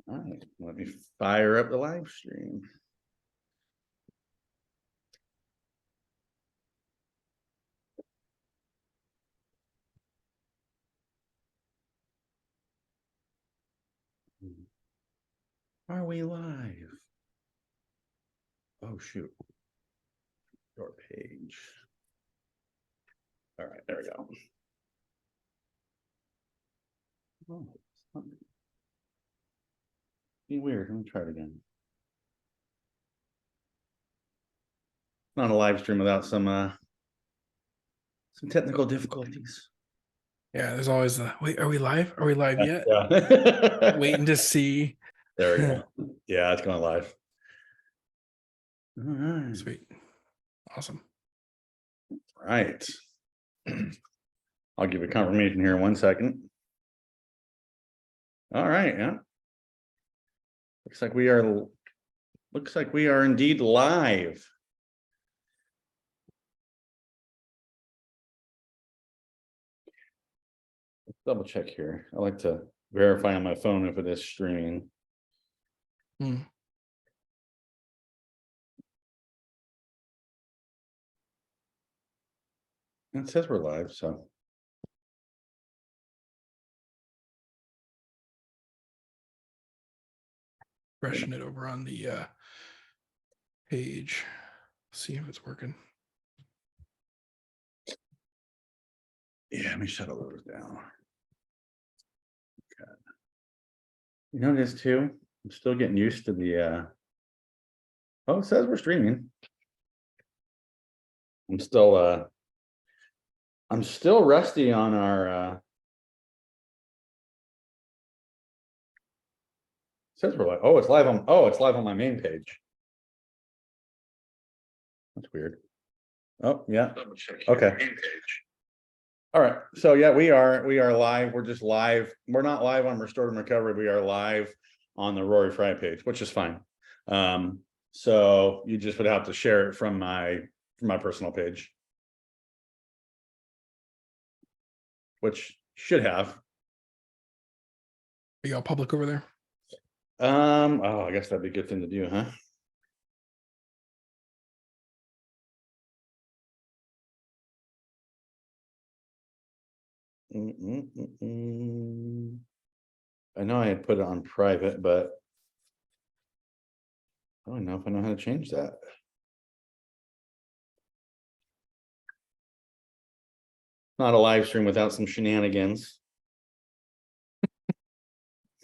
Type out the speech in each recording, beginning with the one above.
All right, let me fire up the live stream. Are we live? Oh, shoot. Your page. All right, there we go. Oh, be weird. Let me try it again. Not a live stream without some technical difficulties. Yeah, there's always the wait. Are we live? Are we live yet? Yeah. Waiting to see. There we go. Yeah, it's going live. All right. Sweet. Awesome. All right. I'll give you confirmation here in 1 second. All right, yeah. Looks like we are indeed live. Let's double check here. I like to verify on my phone if it is streaming. It says we're live, so. Brushing it over on the page. See if it's working. Yeah, let me shut all those down. Okay. You know this too? I'm still getting used to the oh, it says we're streaming. I'm still rusty on our says we're live. Oh, it's live on my main page. That's weird. Oh, yeah. Okay. All right. So yeah, we are live. We're just live. We're not live on Restored and Recovered. We are live on the Rory Fry page, which is fine. So you just would have to share it from my personal page, which should have. Are y'all public over there? Oh, I guess that'd be a good thing to do, huh? I know I had put it on private, but I don't know if I know how to change that. Not a live stream without some shenanigans.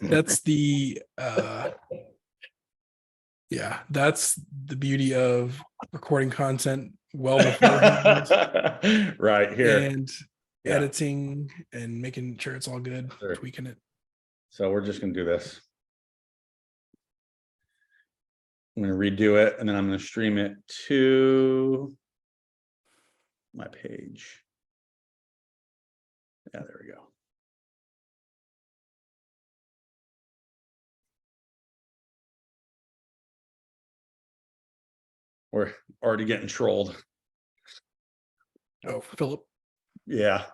That's the yeah, that's the beauty of recording content well beforehand. Right here. And editing and making sure it's all good, sure. Tweaking it. So we're just gonna do this. I'm gonna redo it and then I'm gonna stream it to my page. Yeah, there we go. We're already getting trolled. Oh, Philip. Yeah.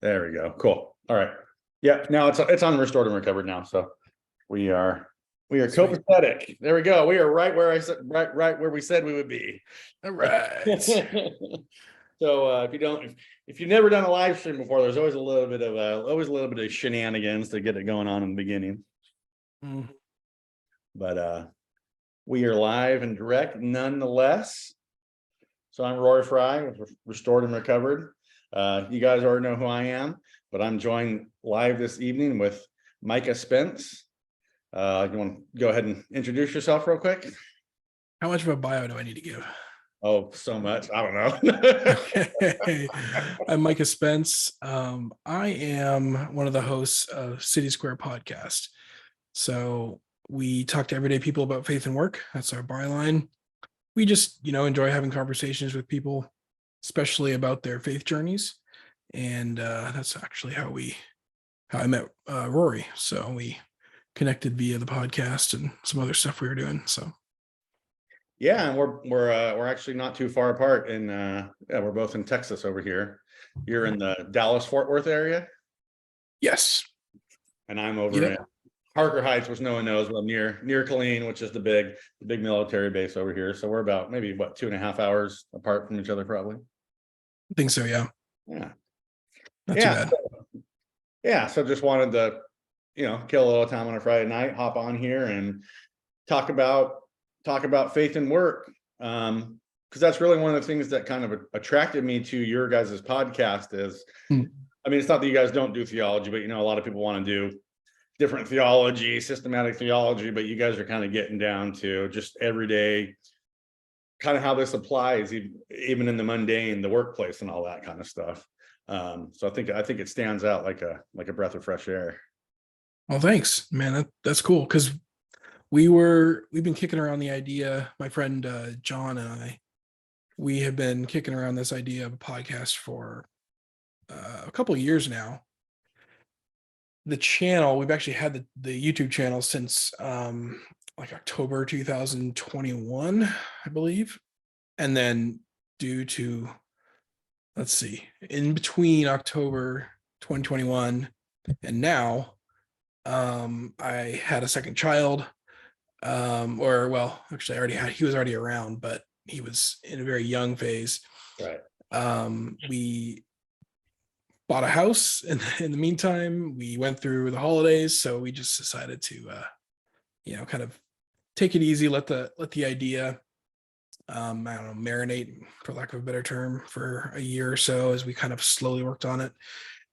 There we go. Cool. All right. Yeah. Now it's on Restored and Recovered now. So we are copacetic. There we go. We are right where I said right where we said we would be. All right. So if you've never done a live stream before, there's always a little bit of shenanigans to get it going on in the beginning. But we are live and direct nonetheless. So I'm Rory Fry with Restored and Recovered. You guys already know who I am, but I'm joined live this evening with Micah Spence. You want to go ahead and introduce yourself real quick? How much of a bio do I need to give? Oh, so much. I don't know. Okay. I'm Micah Spence. I am one of the hosts of City Square Podcast. So we talk to everyday people about faith and work. That's our byline. We just, enjoy having conversations with people, especially about their faith journeys. And that's actually how I met Rory. So we connected via the podcast and some other stuff we were doing. So yeah, and we're actually not too far apart, and we're both in Texas over here. You're in the Dallas-Fort Worth area. Yes, and I'm over Harker Heights, which no one knows, but near Killeen, which is the big military base over here. So we're about maybe 2.5 hours apart from each other, probably. I think so. Yeah. Yeah. Not too bad. Yeah. So just wanted to, kill a little time on a Friday night, hop on here and talk about faith and work. Because that's really one of the things that kind of attracted me to your guys' podcast is, I mean, it's not that you guys don't do theology, but a lot of people want to do different theology, systematic theology, but you guys are kind of getting down to just everyday, kind of how this applies, even in the mundane, the workplace, and all that kind of stuff. So I think it stands out like a breath of fresh air. Well, thanks, man. That's cool because we've been kicking around the idea. My friend John and we have been kicking around this idea of a podcast for a couple of years now. The channel, we've actually had the YouTube channel since like October 2021, I believe. And then due to, let's see, in between October 2021 and now, I had a second child. Actually he was already around, but he was in a very young phase. Right. We bought a house in the meantime. We went through the holidays, so we just decided to kind of take it easy, let the idea I don't know, marinate, for lack of a better term, for a year or so as we kind of slowly worked on it.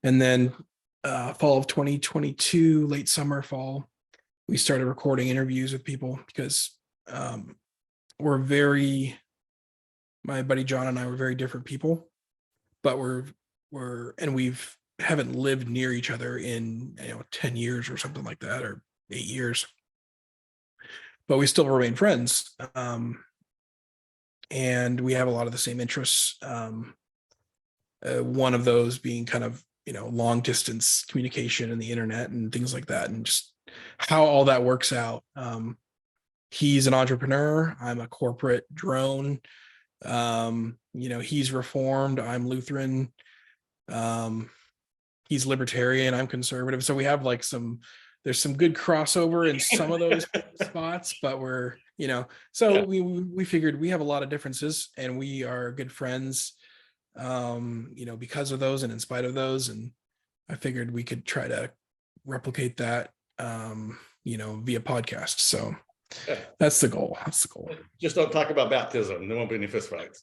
And then fall of 2022, late summer, fall, we started recording interviews with people because my buddy John and I were very different people, but we haven't lived near each other in 10 years or something like that, or 8 years, but we still remain friends. And we have a lot of the same interests. One of those being kind of, long distance communication and the internet and things like that, and just how all that works out. He's an entrepreneur. I'm a corporate drone. He's Reformed. I'm Lutheran. He's libertarian. I'm conservative. So we have there's some good crossover in some of those spots, but we figured we have a lot of differences and we are good friends, because of those and in spite of those. And I figured we could try to replicate that, via podcast. So that's the goal. Just don't talk about baptism. There won't be any fistfights.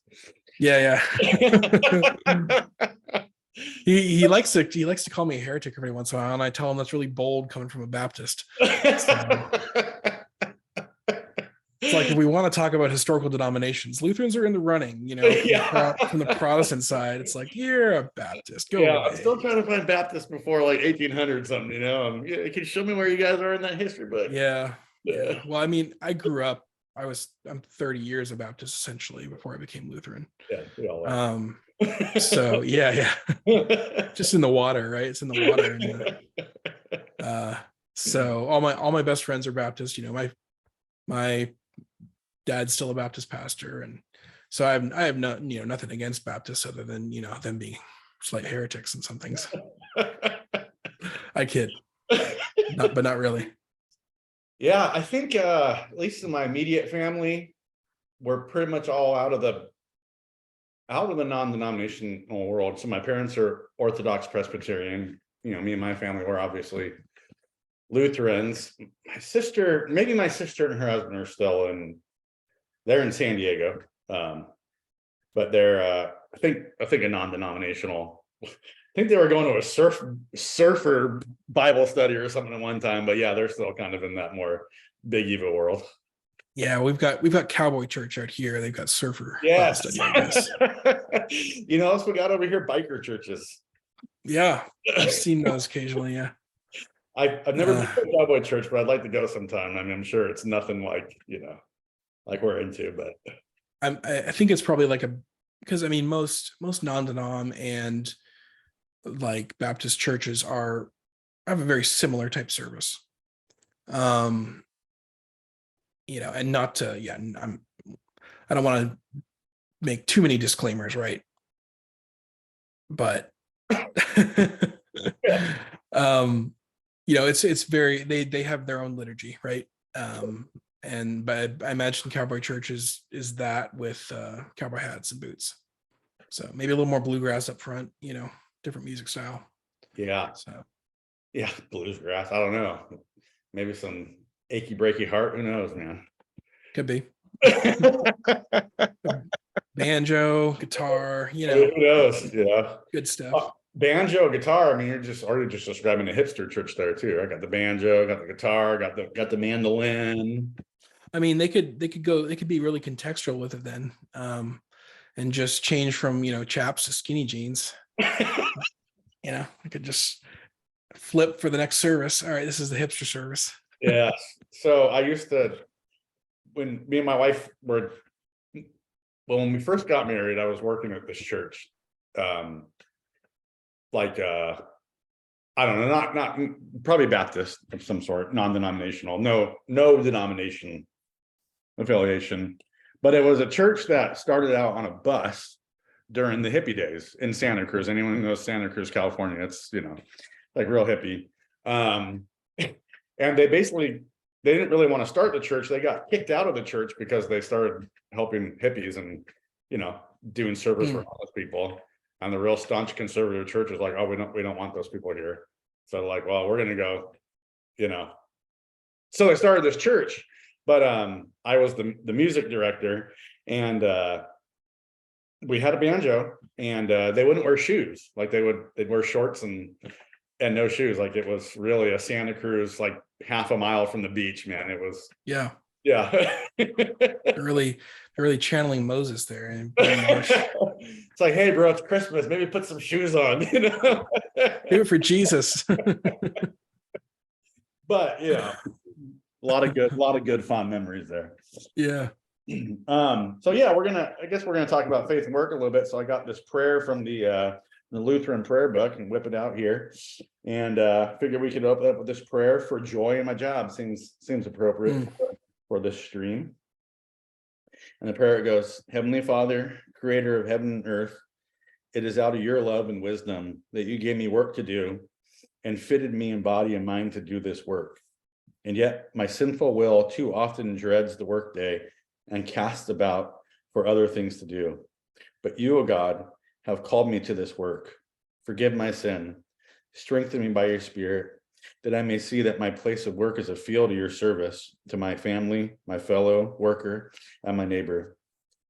Yeah. He likes to call me a heretic every once in a while, and I tell him that's really bold coming from a Baptist. So, it's like, if we want to talk about historical denominations, Lutherans are in the running, from the Protestant side. It's like, you're a Baptist. Go away. I'm still trying to find Baptists before 1800 something, Can you show me where you guys are in that history book? Yeah. Well, I mean, I grew up, I'm 30 years a Baptist essentially before I became Lutheran. Yeah, we all are. So yeah. Just in the water, right? It's in the water. So all my best friends are Baptist. My dad's still a Baptist pastor, and so I have nothing against Baptists other than them being slight heretics in some things. I kid, but not really. Yeah, I think at least in my immediate family, we're pretty much all out of the non-denominational world. So my parents are Orthodox Presbyterian. Me and my family were obviously Lutherans. My sister and her husband are still they're in San Diego. But they're I think a non-denominational. I think they were going to a surfer Bible study or something at one time, but yeah, they're still kind of in that more big evil world. Yeah, we've got Cowboy Church out here. They've got surfer. Yes. Bible study, I guess. Else we got over here biker churches. Yeah, I've seen those occasionally. Yeah, I've never been to a Cowboy Church, but I'd like to go sometime. I mean, I'm sure it's nothing like like we're into, but I think it's probably because I mean most non-denom and Baptist churches have a very similar type service. And not to, I don't want to make too many disclaimers, right? But, it's very, they have their own liturgy, right? But I imagine cowboy church is that with cowboy hats and boots. So maybe a little more bluegrass up front, different music style. Yeah. So Yeah. Bluegrass. I don't know. Maybe some achy breaky heart. Who knows, man? could be banjo, guitar, Who knows? Yeah. good stuff. Banjo, guitar. I mean, you're just already just describing a hipster church there too. I got the banjo, got the guitar, got the mandolin. I mean, they could be really contextual with it then, and just change from chaps to skinny jeans. I could just flip for the next service. All right, this is the hipster service. Yeah. So I used to, when me and my wife were, well, when we first got married, I was working at this church. I don't know, not probably Baptist of some sort, non-denominational, no denomination affiliation, but it was a church that started out on a bus during the hippie days in Santa Cruz. Anyone who knows Santa Cruz, California, it's like real hippie. And they didn't really want to start the church. They got kicked out of the church because they started helping hippies and doing service for homeless people. And the real staunch conservative church was like, oh, we don't want those people here. So like, well, we're gonna go, So they started this church, but I was the music director, and we had a banjo, and they wouldn't wear shoes. Like they'd wear shorts and no shoes. Like it was really a Santa Cruz, like half a mile from the beach, man. It was Yeah. really channeling Moses there and it's like, hey bro, it's Christmas, maybe put some shoes on. Do it for Jesus. But a lot of good fond memories there. Yeah. So yeah, I guess we're gonna talk about faith and work a little bit. So I got this prayer from the Lutheran prayer book and whip it out here, and figure we could open up with this prayer for joy in my job. Seems appropriate for this stream. And the prayer goes, Heavenly Father, creator of heaven and earth, it is out of your love and wisdom that you gave me work to do and fitted me in body and mind to do this work. And yet my sinful will too often dreads the workday and casts about for other things to do. But you, O God, have called me to this work. Forgive my sin. Strengthen me by your Spirit, that I may see that my place of work is a field of your service to my family, my fellow worker, and my neighbor.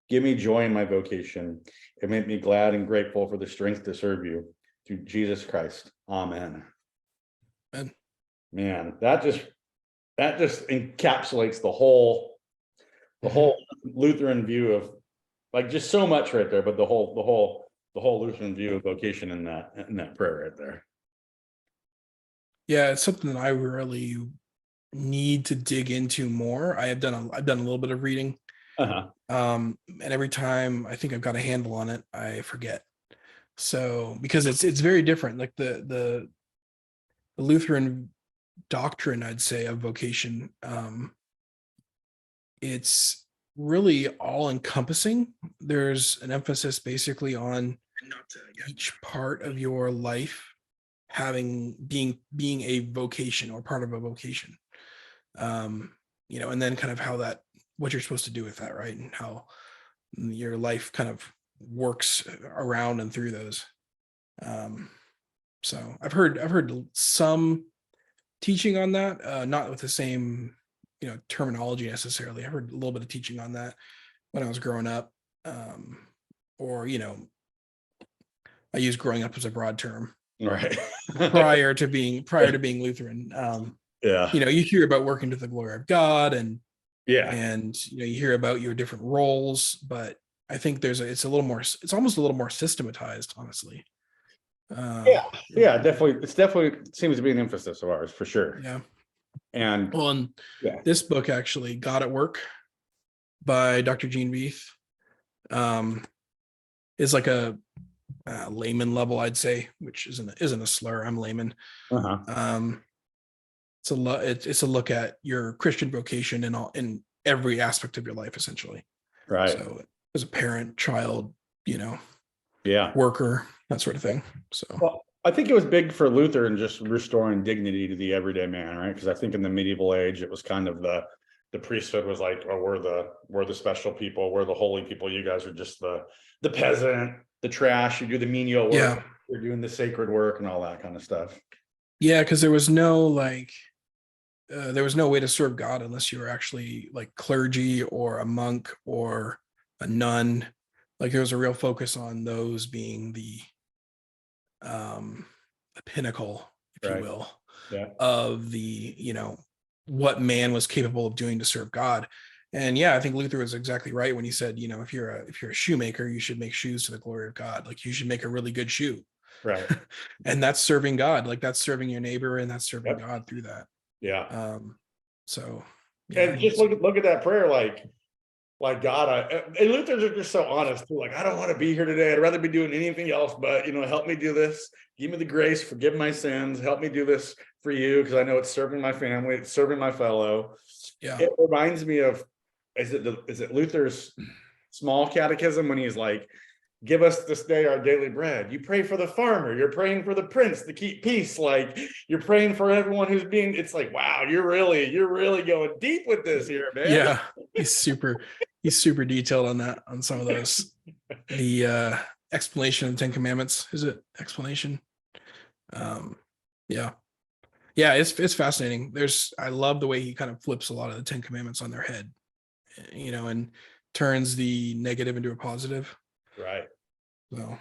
Give me joy in my vocation and make me glad and grateful for the strength to serve you. Through Jesus Christ. Amen. Amen. Man, that just encapsulates the whole Lutheran view of, like, just so much right there, but the whole Lutheran view of vocation in that prayer right there. Yeah, it's something that I really need to dig into more. I've done a little bit of reading. And every time I think I've got a handle on it, I forget. So because it's very different. Like the Lutheran doctrine, I'd say, of vocation, it's really all encompassing. There's an emphasis basically on each part of your life being a vocation or part of a vocation, and then kind of what you're supposed to do with that, right? And how your life kind of works around and through those. So I've heard some teaching on that, not with the same terminology necessarily. I heard a little bit of teaching on that when I was growing up, or I use growing up as a broad term, right? prior to being Lutheran. You hear about working to the glory of God, and you hear about your different roles, but I think it's almost a little more systematized, honestly. Definitely. It's definitely seems to be an emphasis of ours for sure. Yeah. And this book actually, God at Work by Dr. Gene Veith, is like a layman level, I'd say, which isn't a slur. I'm layman. It's a look at your Christian vocation in every aspect of your life, essentially. Right. So as a parent, child, yeah, worker, that sort of thing. So well, I think it was big for Luther in just restoring dignity to the everyday man, right? Because I think in the medieval age, it was kind of the priesthood was like, oh, we're the special people, we're the holy people. You guys are just the peasant, the trash. You do the menial work. Yeah. You're doing the sacred work and all that kind of stuff. Yeah, because there was no there was no way to serve God unless you were actually like clergy or a monk or a nun. Like there was a real focus on those being the pinnacle, if you Right. will, Yeah. of the, what man was capable of doing to serve God. And yeah, I think Luther was exactly right when he said, if you're a shoemaker, you should make shoes to the glory of God. Like you should make a really good shoe. Right. And that's serving God. Like that's serving your neighbor and that's serving Yep. God through that. Yeah. So yeah, And just look at that prayer, like God, and Lutherans are just so honest too. Like, I don't want to be here today. I'd rather be doing anything else, but help me do this. Give me the grace, forgive my sins, help me do this for you, because I know it's serving my family, it's serving my fellow. yeah. It reminds me of, is it Luther's small catechism when he's like, give us this day our daily bread. You pray for the farmer, you're praying for the prince to keep peace, like you're praying for everyone who's being, it's like, wow, you're really going deep with this here, man. Yeah. He's super detailed on that, on some of those. The explanation of the 10 Commandments, is it explanation? Yeah. Yeah, it's fascinating. I love the way he kind of flips a lot of the 10 Commandments on their head, and turns the negative into a positive. Right. So,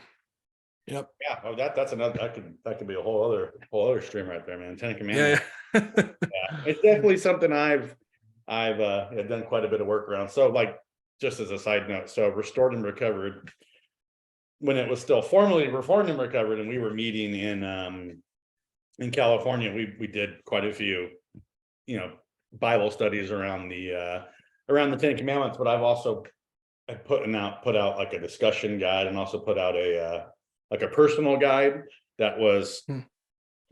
yep. Yeah. Oh, that's another. That could be a whole other stream right there, man. Ten Commandments. Yeah. Yeah, it's definitely something I've done quite a bit of work around. So, like, just as a side note, so Restored and Recovered, when it was still formally Reformed and Recovered, and we were meeting in California, we did quite a few, Bible studies around the 10 Commandments. But I've also put out like a discussion guide, and also put out like a personal guide that was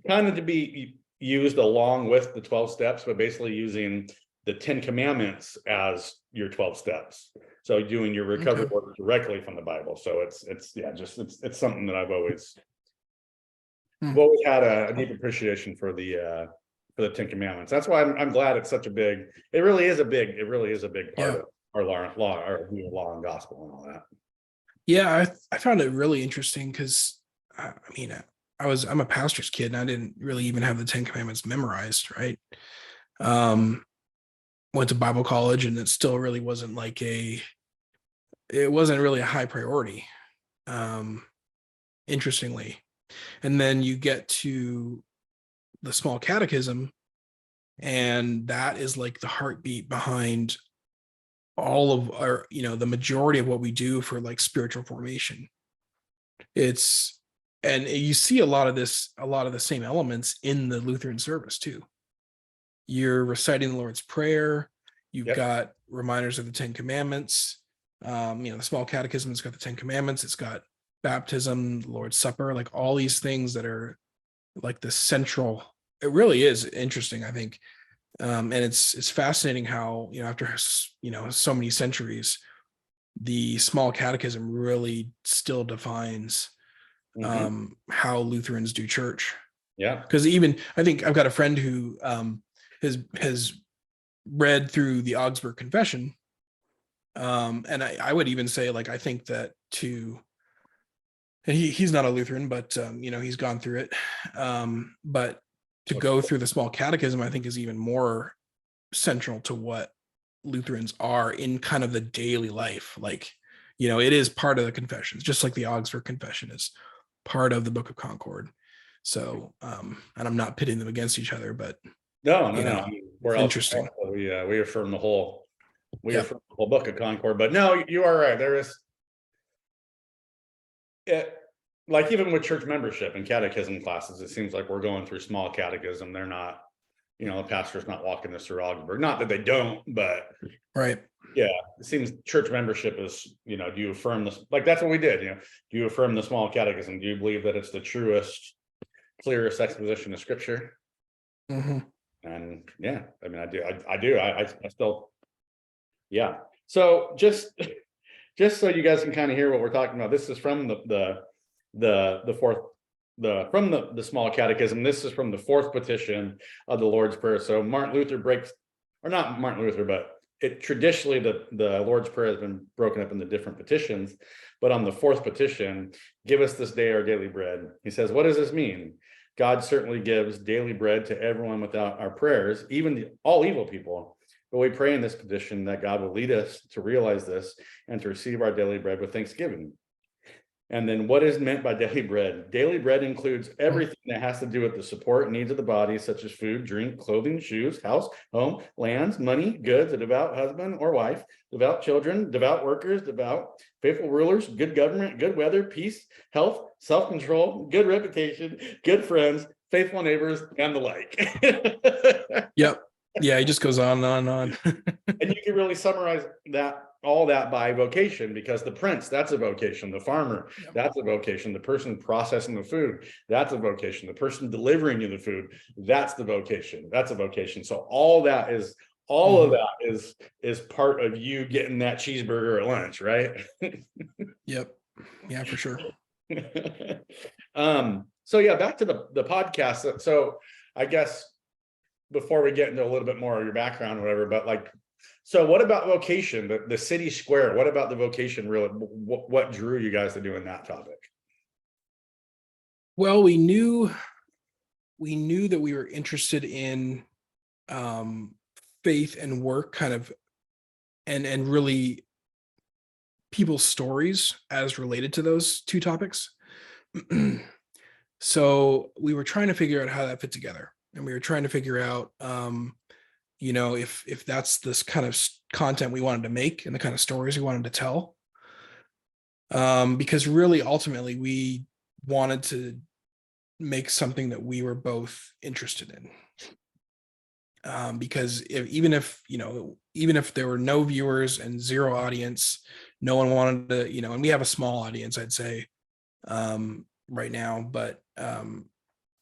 kind of to be used along with the 12 steps, but basically using the 10 Commandments as your 12 steps. So doing your recovery work directly from the Bible. So it's something that I've always had a deep appreciation for the 10 Commandments. That's why I'm glad it's such a big, it really is a big part of our law and gospel and all that. Yeah, I found it really interesting because I'm a pastor's kid and I didn't really even have the 10 Commandments memorized, right? Went to Bible college and it still really wasn't really a high priority, interestingly. And then you get to the small catechism, and that is like the heartbeat behind all of our, the majority of what we do for like spiritual formation. And you see a lot of the same elements in the Lutheran service too. You're reciting the Lord's Prayer. You've got reminders of the 10 Commandments. The small catechism has got the 10 Commandments. It's got baptism, the Lord's Supper, like all these things that are like the central. It really is interesting, I think. And it's fascinating how, after, so many centuries, the small catechism really still defines how Lutherans do church. Yeah. Because even I think I've got a friend who has read through the Augsburg Confession. And I would even say, like, I think that and he's not a Lutheran, but he's gone through it. But to go through the small catechism, I think is even more central to what Lutherans are in kind of the daily life. Like, it is part of the confessions, just like the Augsburg Confession is part of the Book of Concord. So, and I'm not pitting them against each other, but no. I mean, we're interesting. We affirm the whole, affirm the whole Book of Concord. But no, you are right. There is it, like, even with church membership and catechism classes, it seems like we're going through small catechism. They're not, the pastor's not walking us through Augsburg. Not that they don't, but right. Yeah, it seems church membership is, do you affirm this? Like, that's what we did. Do you affirm the small catechism? Do you believe that it's the truest, clearest exposition of Scripture? And yeah, I mean, I do. I still, yeah. So just so you guys can kind of hear what we're talking about. This is from the fourth the small catechism. This is from the fourth petition of the Lord's Prayer. So Martin Luther breaks, or not Martin Luther, but it traditionally the Lord's Prayer has been broken up into different petitions. But on the fourth petition, give us this day our daily bread. He says, what does this mean? God certainly gives daily bread to everyone without our prayers, even all evil people. But we pray in this petition that God will lead us to realize this and to receive our daily bread with thanksgiving. And then what is meant by daily bread? Daily bread includes everything that has to do with the support needs of the body, such as food, drink, clothing, shoes, house, home, lands, money, goods, a devout husband or wife, devout children, devout workers, devout, faithful rulers, good government, good weather, peace, health, self-control, good reputation, good friends, faithful neighbors, and the like. Yep. Yeah, he just goes on and on. And you can really summarize all that by vocation, because the prince, that's a vocation. The farmer, that's a vocation. The person processing the food, that's a vocation. The person delivering you the food, that's the vocation. That's a vocation. So all of that is part of you getting that cheeseburger at lunch, right? Yep. Yeah, for sure. So yeah, back to the podcast. So I guess before we get into a little bit more of your background, or whatever, but like, so what about vocation, the city square? What about the vocation really? What drew you guys to doing that topic? Well, we knew that we were interested in faith and work, kind of, and really people's stories as related to those two topics. So we were trying to figure out how that fit together, and we were trying to figure out if that's this kind of content we wanted to make and the kind of stories we wanted to tell, because really ultimately we wanted to make something that we were both interested in, because even if there were no viewers and zero audience, no one wanted to, and we have a small audience, I'd say, right now, but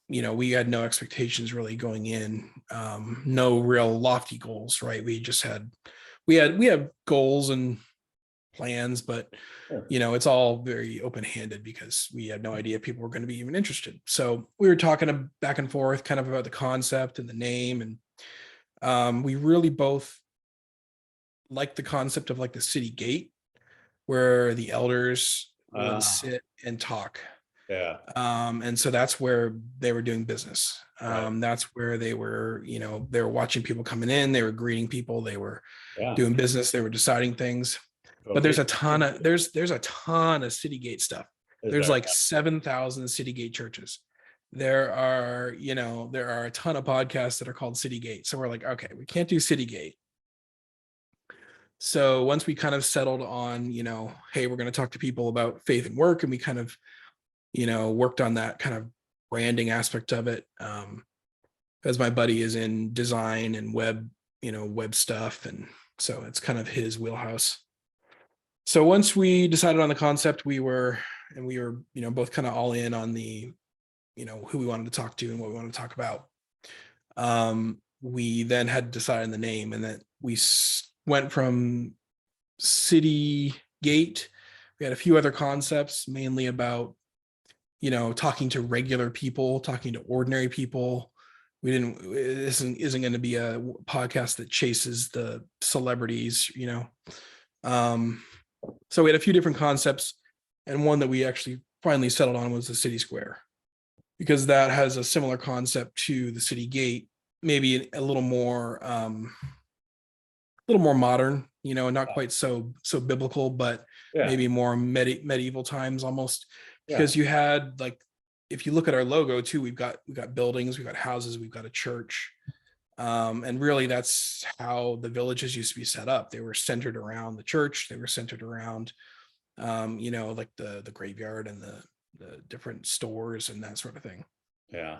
we had no expectations really going in, no real lofty goals, right? We have goals and plans, but it's all very open-handed because we had no idea if people were going to be even interested. So we were talking back and forth kind of about the concept and the name, and we really both like the concept of like the city gate, where the elders would sit and talk. Yeah. And so that's where they were doing business. Right. That's where they were, they were watching people coming in, they were greeting people, they were doing business, they were deciding things. But there's a ton of city gate stuff. There's like 7,000 city gate churches. There are a ton of podcasts that are called City Gate. So we're like, okay, we can't do City Gate. So once we kind of settled on, hey, we're going to talk to people about faith and work, and we kind of worked on that kind of branding aspect of it. As my buddy is in design and web stuff. And so it's kind of his wheelhouse. So once we decided on the concept, we were both kind of all in on the, who we wanted to talk to and what we wanted to talk about. We then had to decide on the name, and that we went from City Gate. We had a few other concepts, mainly about talking to regular people, talking to ordinary people. This isn't going to be a podcast that chases the celebrities, so we had a few different concepts, and one that we actually finally settled on was the City Square, because that has a similar concept to the City Gate, maybe a little more modern, not quite so biblical, but maybe more medieval times almost. Because you had, like, if you look at our logo too, we've got buildings, we've got houses, we've got a church, and really that's how the villages used to be set up. They were centered around the church. They were centered around, like the graveyard and the different stores and that sort of thing. Yeah.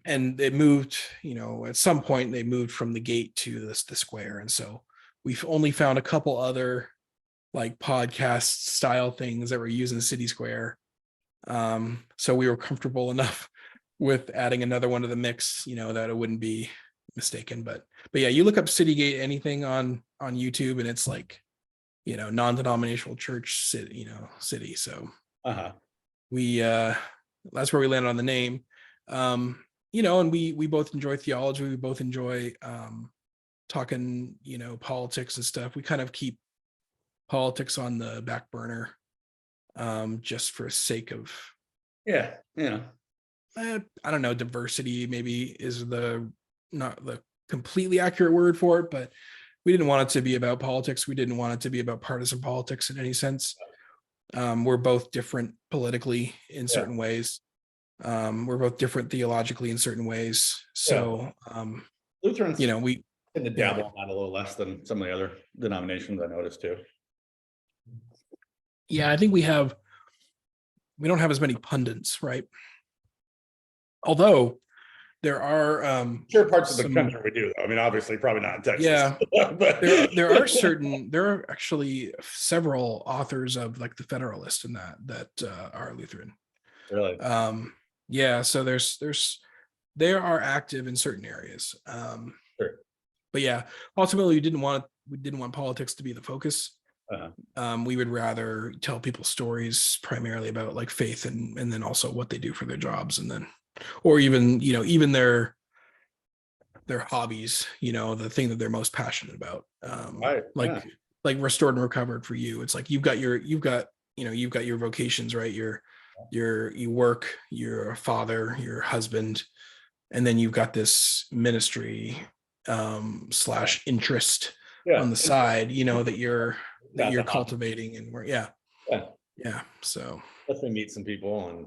And they moved, at some point they moved from the gate to the square, and so we've only found a couple other like podcast style things that were using City Square. So we were comfortable enough with adding another one to the mix, that it wouldn't be mistaken. But yeah, you look up City Gate anything on YouTube, and it's like, non-denominational church city, city. So we that's where we landed on the name. And we both enjoy theology. We both enjoy talking, politics and stuff. We kind of keep politics on the back burner, just for sake of, Yeah. I don't know, diversity maybe is not the completely accurate word for it, but we didn't want it to be about politics. We didn't want it to be about partisan politics in any sense. We're both different politically in certain ways. We're both different theologically in certain ways. So, Lutherans, we tend to dabble on that a little less than some of the other denominations, I noticed too. Yeah, I think we don't have as many pundits, right? Although there are sure parts of the country we do, though. I mean, obviously, probably not in Texas. Yeah, but there are actually several authors of like the Federalist and that are Lutheran. Really? Yeah, so they are active in certain areas. Sure. But yeah, ultimately we didn't want politics to be the focus. We would rather tell people stories primarily about like faith and then also what they do for their jobs, and then or even their hobbies, the thing that they're most passionate about. Right. Like restored and recovered for you. It's like you've got your vocations, right? You work, you're a father, you're a husband, and then you've got this ministry / interest on the side, that you're cultivating, and so definitely meet some people, and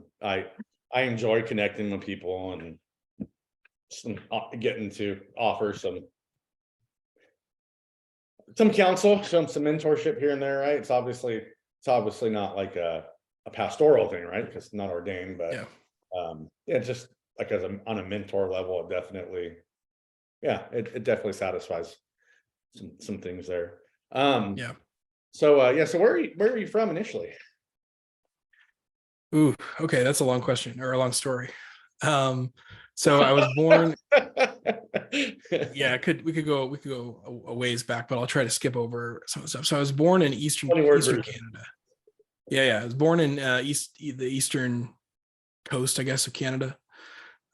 I enjoy connecting with people and getting to offer some counsel, some mentorship here and there, right? It's obviously not like a pastoral thing, right? Because it's not ordained, but just like on a mentor level, it definitely, it definitely satisfies some things there. So where are you from initially? Ooh, okay, that's a long question or a long story. So I was born. Yeah, we could go a ways back, but I'll try to skip over some of the stuff. So I was born in eastern Canada. Yeah, I was born in the eastern coast, I guess, of Canada.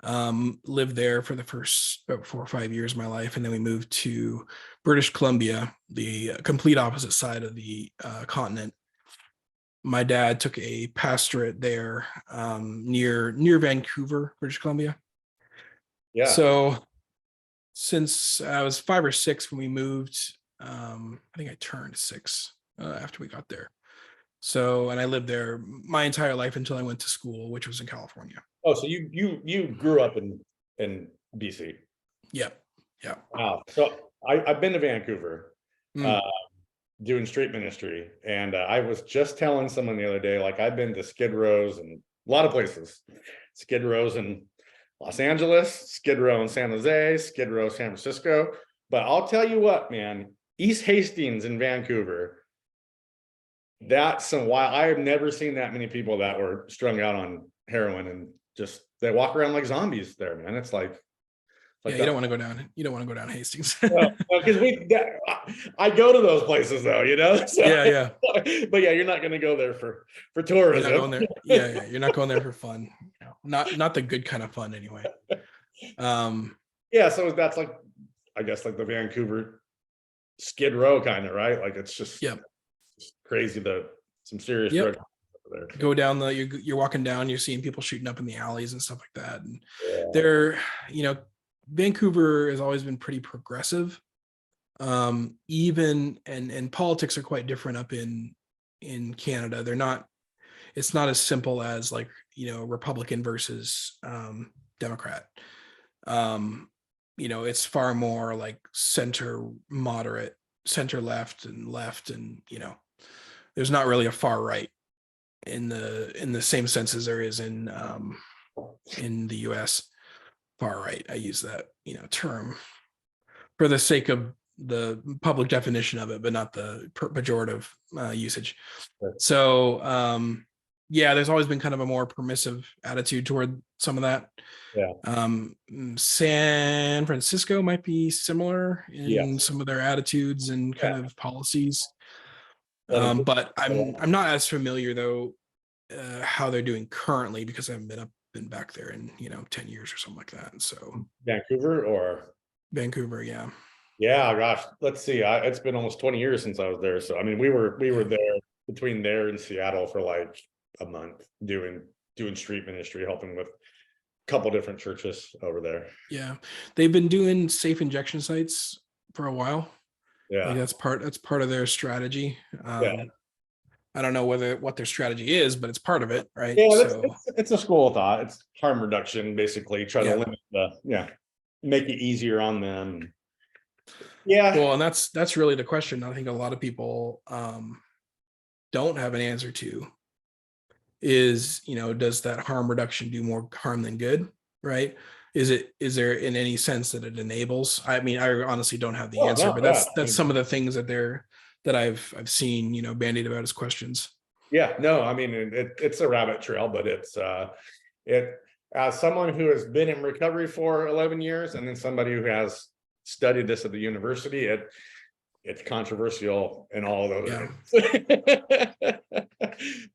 Lived there for the first about 4 or 5 years of my life, and then we moved to British Columbia, the complete opposite side of the continent. My dad took a pastorate there, near Vancouver, British Columbia. Yeah. So since I was 5 or 6 when we moved, I think I turned 6 after we got there. So, and I lived there my entire life until I went to school, which was in California. Oh, so you grew up in BC? Yeah. Wow. So I've been to Vancouver, doing street ministry, and I was just telling someone the other day, like I've been to Skid Rows and a lot of places, Skid Rows in Los Angeles, Skid Row in San Jose, Skid Row, San Francisco. But I'll tell you what, man, East Hastings in Vancouver, that's some wild. I have never seen that many people that were strung out on heroin and just they walk around like zombies there, man. It's like you don't want to go down. You don't want to go down Hastings. Because I go to those places though, So, yeah. But you're not going to go there for tourism. You're not going there. You're not going there for fun. Not the good kind of fun, anyway. So that's like, I guess, like the Vancouver Skid Row kind of, right? Like it's just crazy. Some serious drugs there. Go down you're walking down, you're seeing people shooting up in the alleys and stuff like that. And they're, Vancouver has always been pretty progressive. Even and politics are quite different up in Canada. It's not as simple as like, Republican versus Democrat. It's far more like center moderate, center left, and there's not really a far right in the same sense as there is in the US. Far right, I use that term for the sake of the public definition of it, but not the pejorative usage. Right. So there's always been kind of a more permissive attitude toward some of that. San Francisco might be similar in some of their attitudes and kind of policies. But I'm not as familiar though how they're doing currently, because I haven't been back there in 10 years or something like that. And so Vancouver or Vancouver, yeah. yeah, gosh, let's see. It's been almost 20 years since I was there. So I mean, we were there between there and Seattle for like a month doing street ministry, helping with a couple different churches over there. Yeah, they've been doing safe injection sites for a while. Like Yeah. that's part of their strategy. Yeah. I don't know what their strategy is, but it's part of it, right? Yeah, So it's a school of thought. It's harm reduction, basically. Try to yeah. limit make it easier on them. Yeah. Well, and that's really the question I think a lot of people don't have an answer to is, does that harm reduction do more harm than good, right? Is there in any sense that it enables? I mean, I honestly don't have the Oh, answer, no, but yeah. that's some of the things that I've seen, bandied about as questions. Yeah, no, I mean it's a rabbit trail, but it as someone who has been in recovery for 11 years and then somebody who has studied this at the university, it's controversial in all of those areas.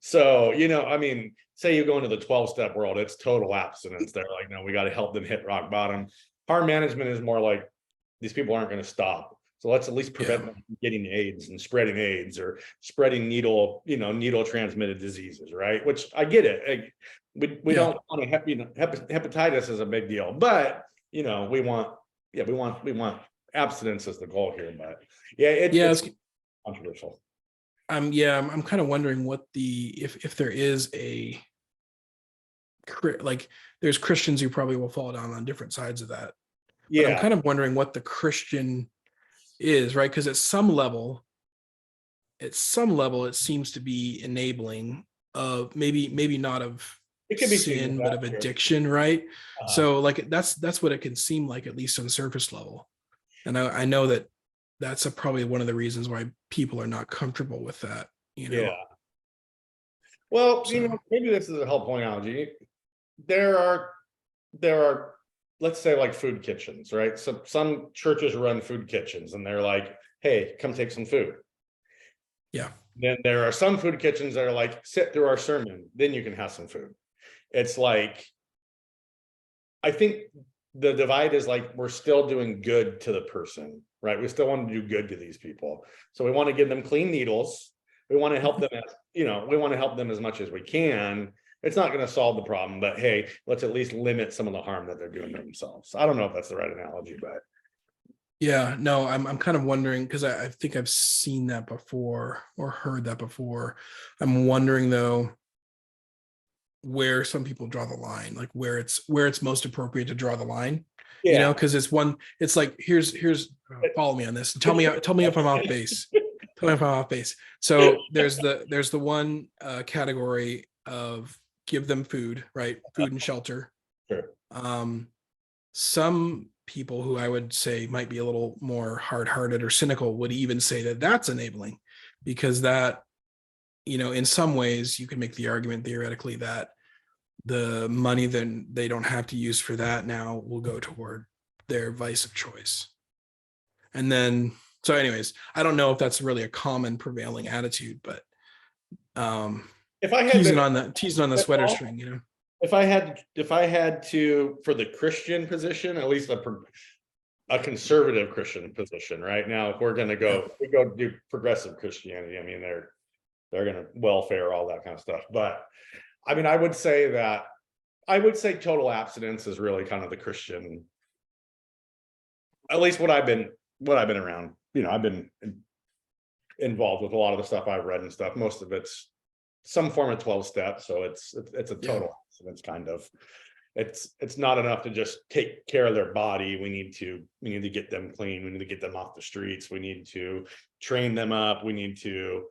So, I mean, say you go into the 12-step world, it's total abstinence. They're like, no, we got to help them hit rock bottom. Harm management is more like these people aren't going to stop. So let's at least prevent them from getting AIDS and spreading AIDS or spreading needle transmitted diseases, right? Which I get it. We don't want to hepatitis is a big deal, but we want abstinence as the goal here. But it's controversial. I'm kind of wondering what if there is there's Christians who probably will fall down on different sides of that. Yeah. But I'm kind of wondering what the Christian is, right? Because at some level it seems to be enabling of maybe not of it could be sin, but of addiction, right? So like that's what it can seem like, at least on the surface level. And I know that's probably one of the reasons why people are not comfortable with that, Yeah. Well, maybe this is a helpful analogy. There are, let's say, like food kitchens, right? So some churches run food kitchens and they're like, hey, come take some food. Yeah. Then there are some food kitchens that are like, sit through our sermon, then you can have some food. It's like, I think the divide is like, we're still doing good to the person, right? We still want to do good to these people. So we want to give them clean needles. We want to help them we want to help them as much as we can. It's not going to solve the problem, but hey, let's at least limit some of the harm that they're doing to themselves. I don't know if that's the right analogy, but yeah, no, I'm kind of wondering, because I think I've seen that before or heard that before. I'm wondering though where some people draw the line, like where it's most appropriate to draw the line. Yeah. Because it's like here's follow me on this. Tell me if I'm off base. Tell me if I'm off base. So there's the one category of give them food, right? Food and shelter. Sure. Some people who I would say might be a little more hard-hearted or cynical would even say that that's enabling, because that, in some ways you can make the argument theoretically that the money then they don't have to use for that now will go toward their vice of choice. And then, so anyways, I don't know if that's really a common prevailing attitude, but if I had teasing on the sweater string, if I had to, for the Christian position, at least a conservative Christian position right now, if we're going to we go do progressive Christianity, I mean, they're going to welfare, all that kind of stuff. But I mean, I would say total abstinence is really kind of the Christian, at least what I've been around. I've been involved with a lot of the stuff I've read and stuff. Most of it's some form of 12 steps. So it's a total abstinence kind of. It's not enough to just take care of their body. We need to get them clean. We need to get them off the streets. We need to train them up. We need to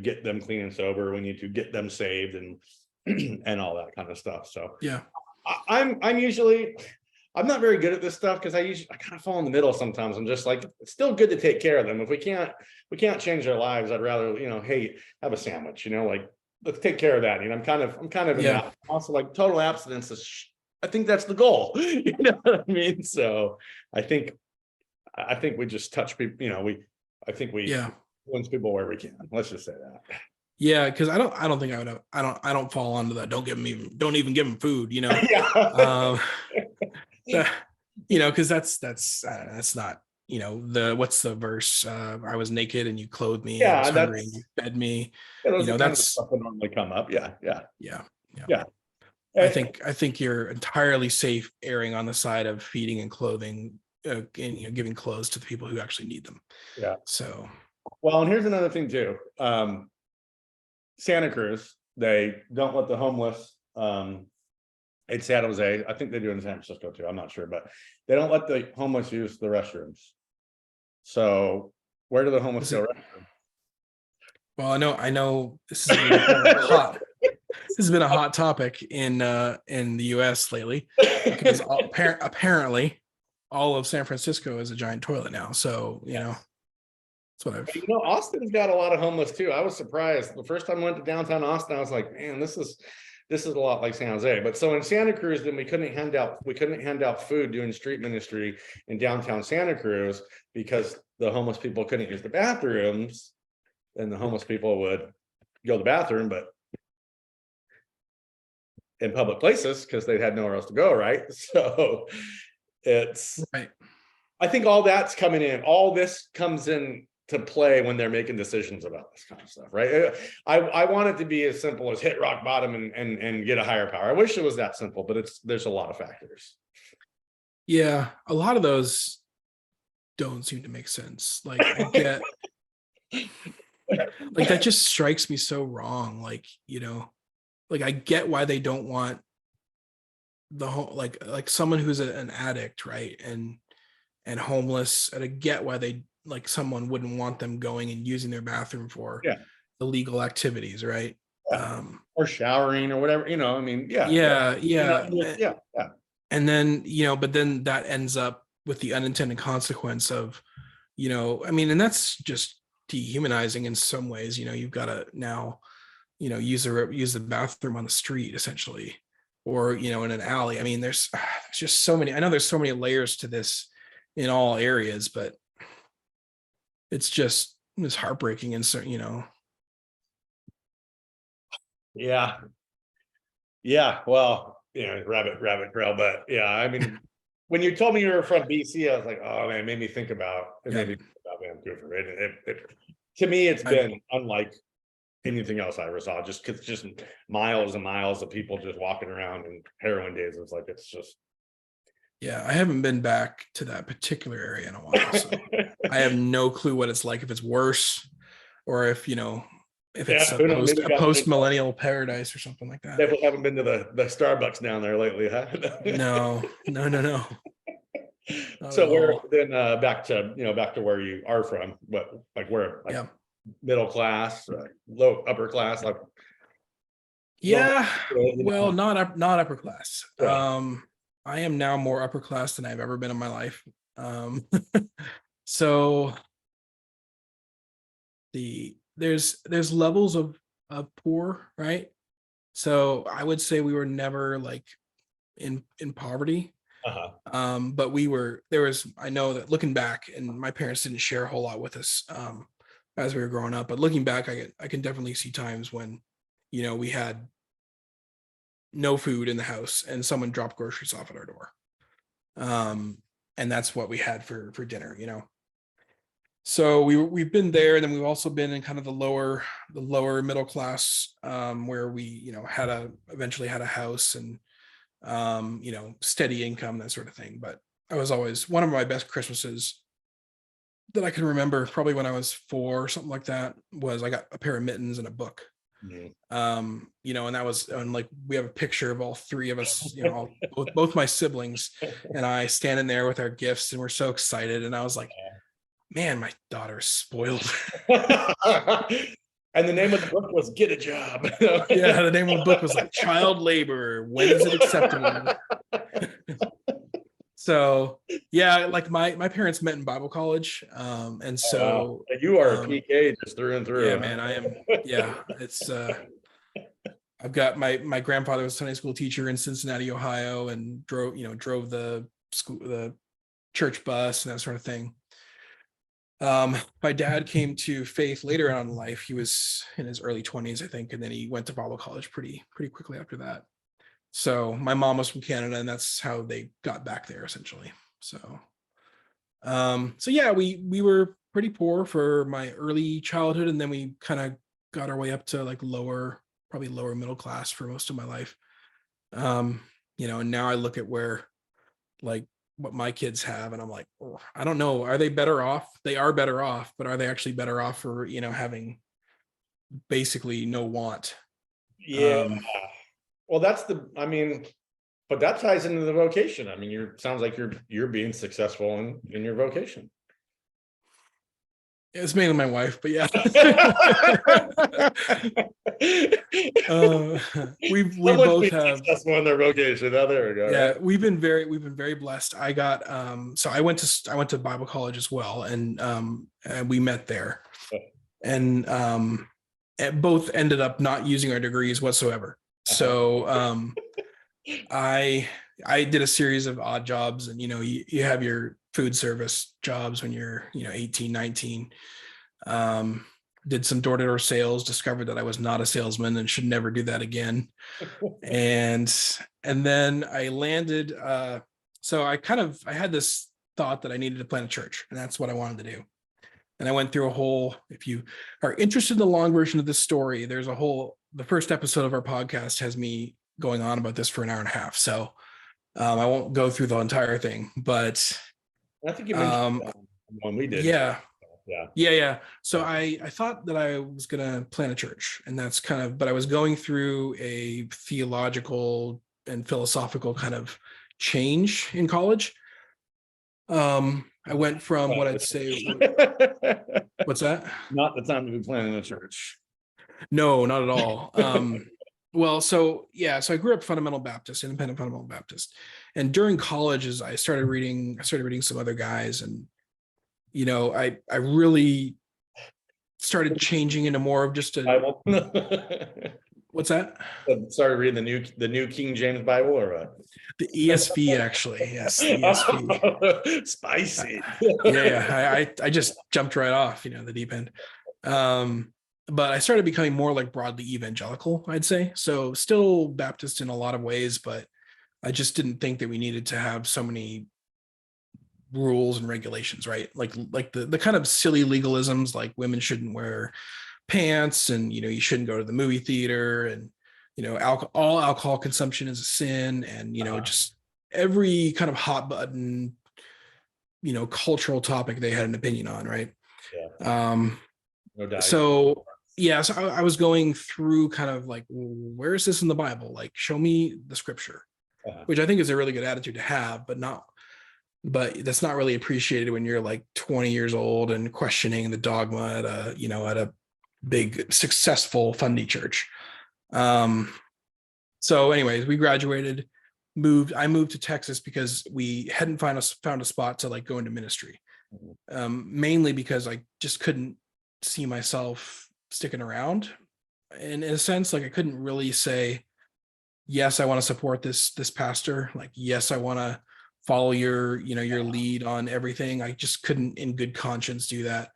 get them clean and sober. We need to get them saved and all that kind of stuff. So yeah, I'm not very good at this stuff, because I kind of fall in the middle sometimes. I'm just like, it's still good to take care of them. If we can't change their lives, I'd rather, hey, have a sandwich, like, let's take care of that. I'm kind of in that. Also, like, total abstinence is, I think that's the goal. You know what I mean? So I think we just touch people, I think we influence people where we can. Let's just say that. Yeah, because I don't think I would have, I don't fall onto that. Don't even give them food, Yeah. Um that, because that's not, what's the verse? I was naked and you clothed me, I was Yeah, hungry and you fed me. those are kind of the That's stuff that normally come up. Yeah, yeah, yeah, yeah. yeah. I Eh, think you're entirely safe erring on the side of feeding and clothing, and giving clothes to the people who actually need them. yeah. So Well, and here's another thing too. Santa Cruz, they don't let the homeless, in San Jose, I think they do in San Francisco too, I'm not sure, but they don't let the homeless use the restrooms. So where do the homeless is go? it? Well, I know this has been hot. This has been a hot topic in the U.S. lately because apparently all of San Francisco is a giant toilet now. So that's what I've. Austin's got a lot of homeless too. I was surprised. The first time I went to downtown Austin, I was like, man, this is a lot like San Jose. But so in Santa Cruz, then we couldn't hand out food doing street ministry in downtown Santa Cruz because the homeless people couldn't use the bathrooms, and the homeless people would go to the bathroom, but in public places because they had nowhere else to go, right? So it's Right. I think all that's coming in. All this comes in to play when they're making decisions about this kind of stuff, right? I want it to be as simple as hit rock bottom and get a higher power. I wish it was that simple, but there's a lot of factors. Yeah, a lot of those don't seem to make sense. Like I get, like that just strikes me so wrong. Like I get why they don't want the whole like someone who's an addict, right? And homeless, and I get why they like someone wouldn't want them going and using their bathroom for Yeah, illegal activities, right? yeah. Or showering or whatever. I mean, yeah, Yeah, yeah, yeah. yeah, yeah. And then, but then that ends up with the unintended consequence of, I mean, and that's just dehumanizing in some ways. You've got to now, use the bathroom on the street essentially, or in an alley. I mean, there's just so many. I know there's so many layers to this in all areas, but it's heartbreaking. And so, Yeah. Yeah, well, rabbit trail, but yeah, I mean, when you told me you were from BC, I was like, oh man, it made me think about yeah, Vancouver. To me, it's I, been unlike anything else I ever saw. Just miles and miles of people just walking around in heroin days. It's like it's just yeah, I haven't been back to that particular area in a while, so I have no clue what it's like, if it's worse or if yeah, it's a who knows? Maybe post millennial paradise or something like that. definitely haven't been to the Starbucks down there lately, huh? No, no, no, no, not So at where all. then back to where you are from, what like where like Yeah. middle class, low upper class, like Yeah. Well, know? not upper class. Yeah. I am now more upper class than I've ever been in my life. So there's levels of poor, right? So I would say we were never like in poverty. Uh-huh. But I know that looking back, and my parents didn't share a whole lot with us as we were growing up, but looking back, I can definitely see times when we had no food in the house and someone dropped groceries off at our door. And that's what we had for dinner. So we've been there, and then we've also been in kind of the lower middle class, where we eventually had a house and steady income, that sort of thing. But I was always one of my best Christmases that I can remember, probably when I was 4 or something like that, was I got a pair of mittens and a book. Mhm. And that was, and like we have a picture of all 3 of us, both my siblings and I standing there with our gifts, and we're so excited. And I was like, man, my daughter's spoiled. And the name of the book was Get a Job. Yeah, the name of the book was like Child Labor. When is it acceptable? So yeah, like my parents met in Bible college. And so you are a PK just through and through. yeah, Huh? man, I am. Yeah, it's I've got my grandfather was a Sunday school teacher in Cincinnati, Ohio, and drove the church bus and that sort of thing. My dad came to faith later on in life. He was in his early 20s, I think, and then he went to Bible college pretty quickly after that. So my mom was from Canada, and that's how they got back there essentially. So yeah, we were pretty poor for my early childhood, and then we kind of got our way up to like probably lower middle class for most of my life. And now I look at where like what my kids have, and I'm like, oh, I don't know, are they better off? They are better off, but are they actually better off for having basically no want? Yeah. Well, but that ties into the vocation. I mean, sounds like you're being successful in your vocation. It's mainly my wife, but yeah. We both have successful in their vocation. Oh, there we go. Yeah, right? we've been very blessed. I got so I went to Bible college as well, and we met there, and both ended up not using our degrees whatsoever. So I did a series of odd jobs, and you have your food service jobs when you're 18, 19. Did some door-to-door sales, discovered that I was not a salesman and should never do that again. and then I landed so I had this thought that I needed to plant a church, and that's what I wanted to do. And I went through a whole, if you are interested in the long version of this story, the first episode of our podcast has me going on about this for an hour and a half. So I won't go through the entire thing, but I think you mentioned one we did. Yeah. So I thought that I was going to plant a church, and that's but I was going through a theological and philosophical kind of change in college. I went from what I'd say. What's that? Not the time to be planning a church. No, not at all. Well, so I grew up independent fundamental Baptist. And during college, as I started reading some other guys, and I really started changing into more of just a Bible. What's that? Started reading the new King James Bible, or what? The ESV, actually. Yes, the ESV. Spicy. Yeah. I just jumped right off, the deep end. But I started becoming more like broadly evangelical, I'd say. So still Baptist in a lot of ways, but I just didn't think that we needed to have so many rules and regulations, right? Like the kind of silly legalisms, like women shouldn't wear pants, and you shouldn't go to the movie theater, and all alcohol consumption is a sin, and just every kind of hot button cultural topic they had an opinion on, right? No doubt. So I was going through kind of like, where is this in the Bible? Like, show me the scripture, which I think is a really good attitude to have, but that's not really appreciated when you're like 20 years old and questioning the dogma at a big successful fundy church. So anyways, we graduated, I moved to Texas because we hadn't found a spot to like go into ministry. Mainly because I just couldn't see myself sticking around. And in a sense, like I couldn't really say, yes, I want to support this pastor. Like, yes, I want to follow your lead on everything. I just couldn't in good conscience do that.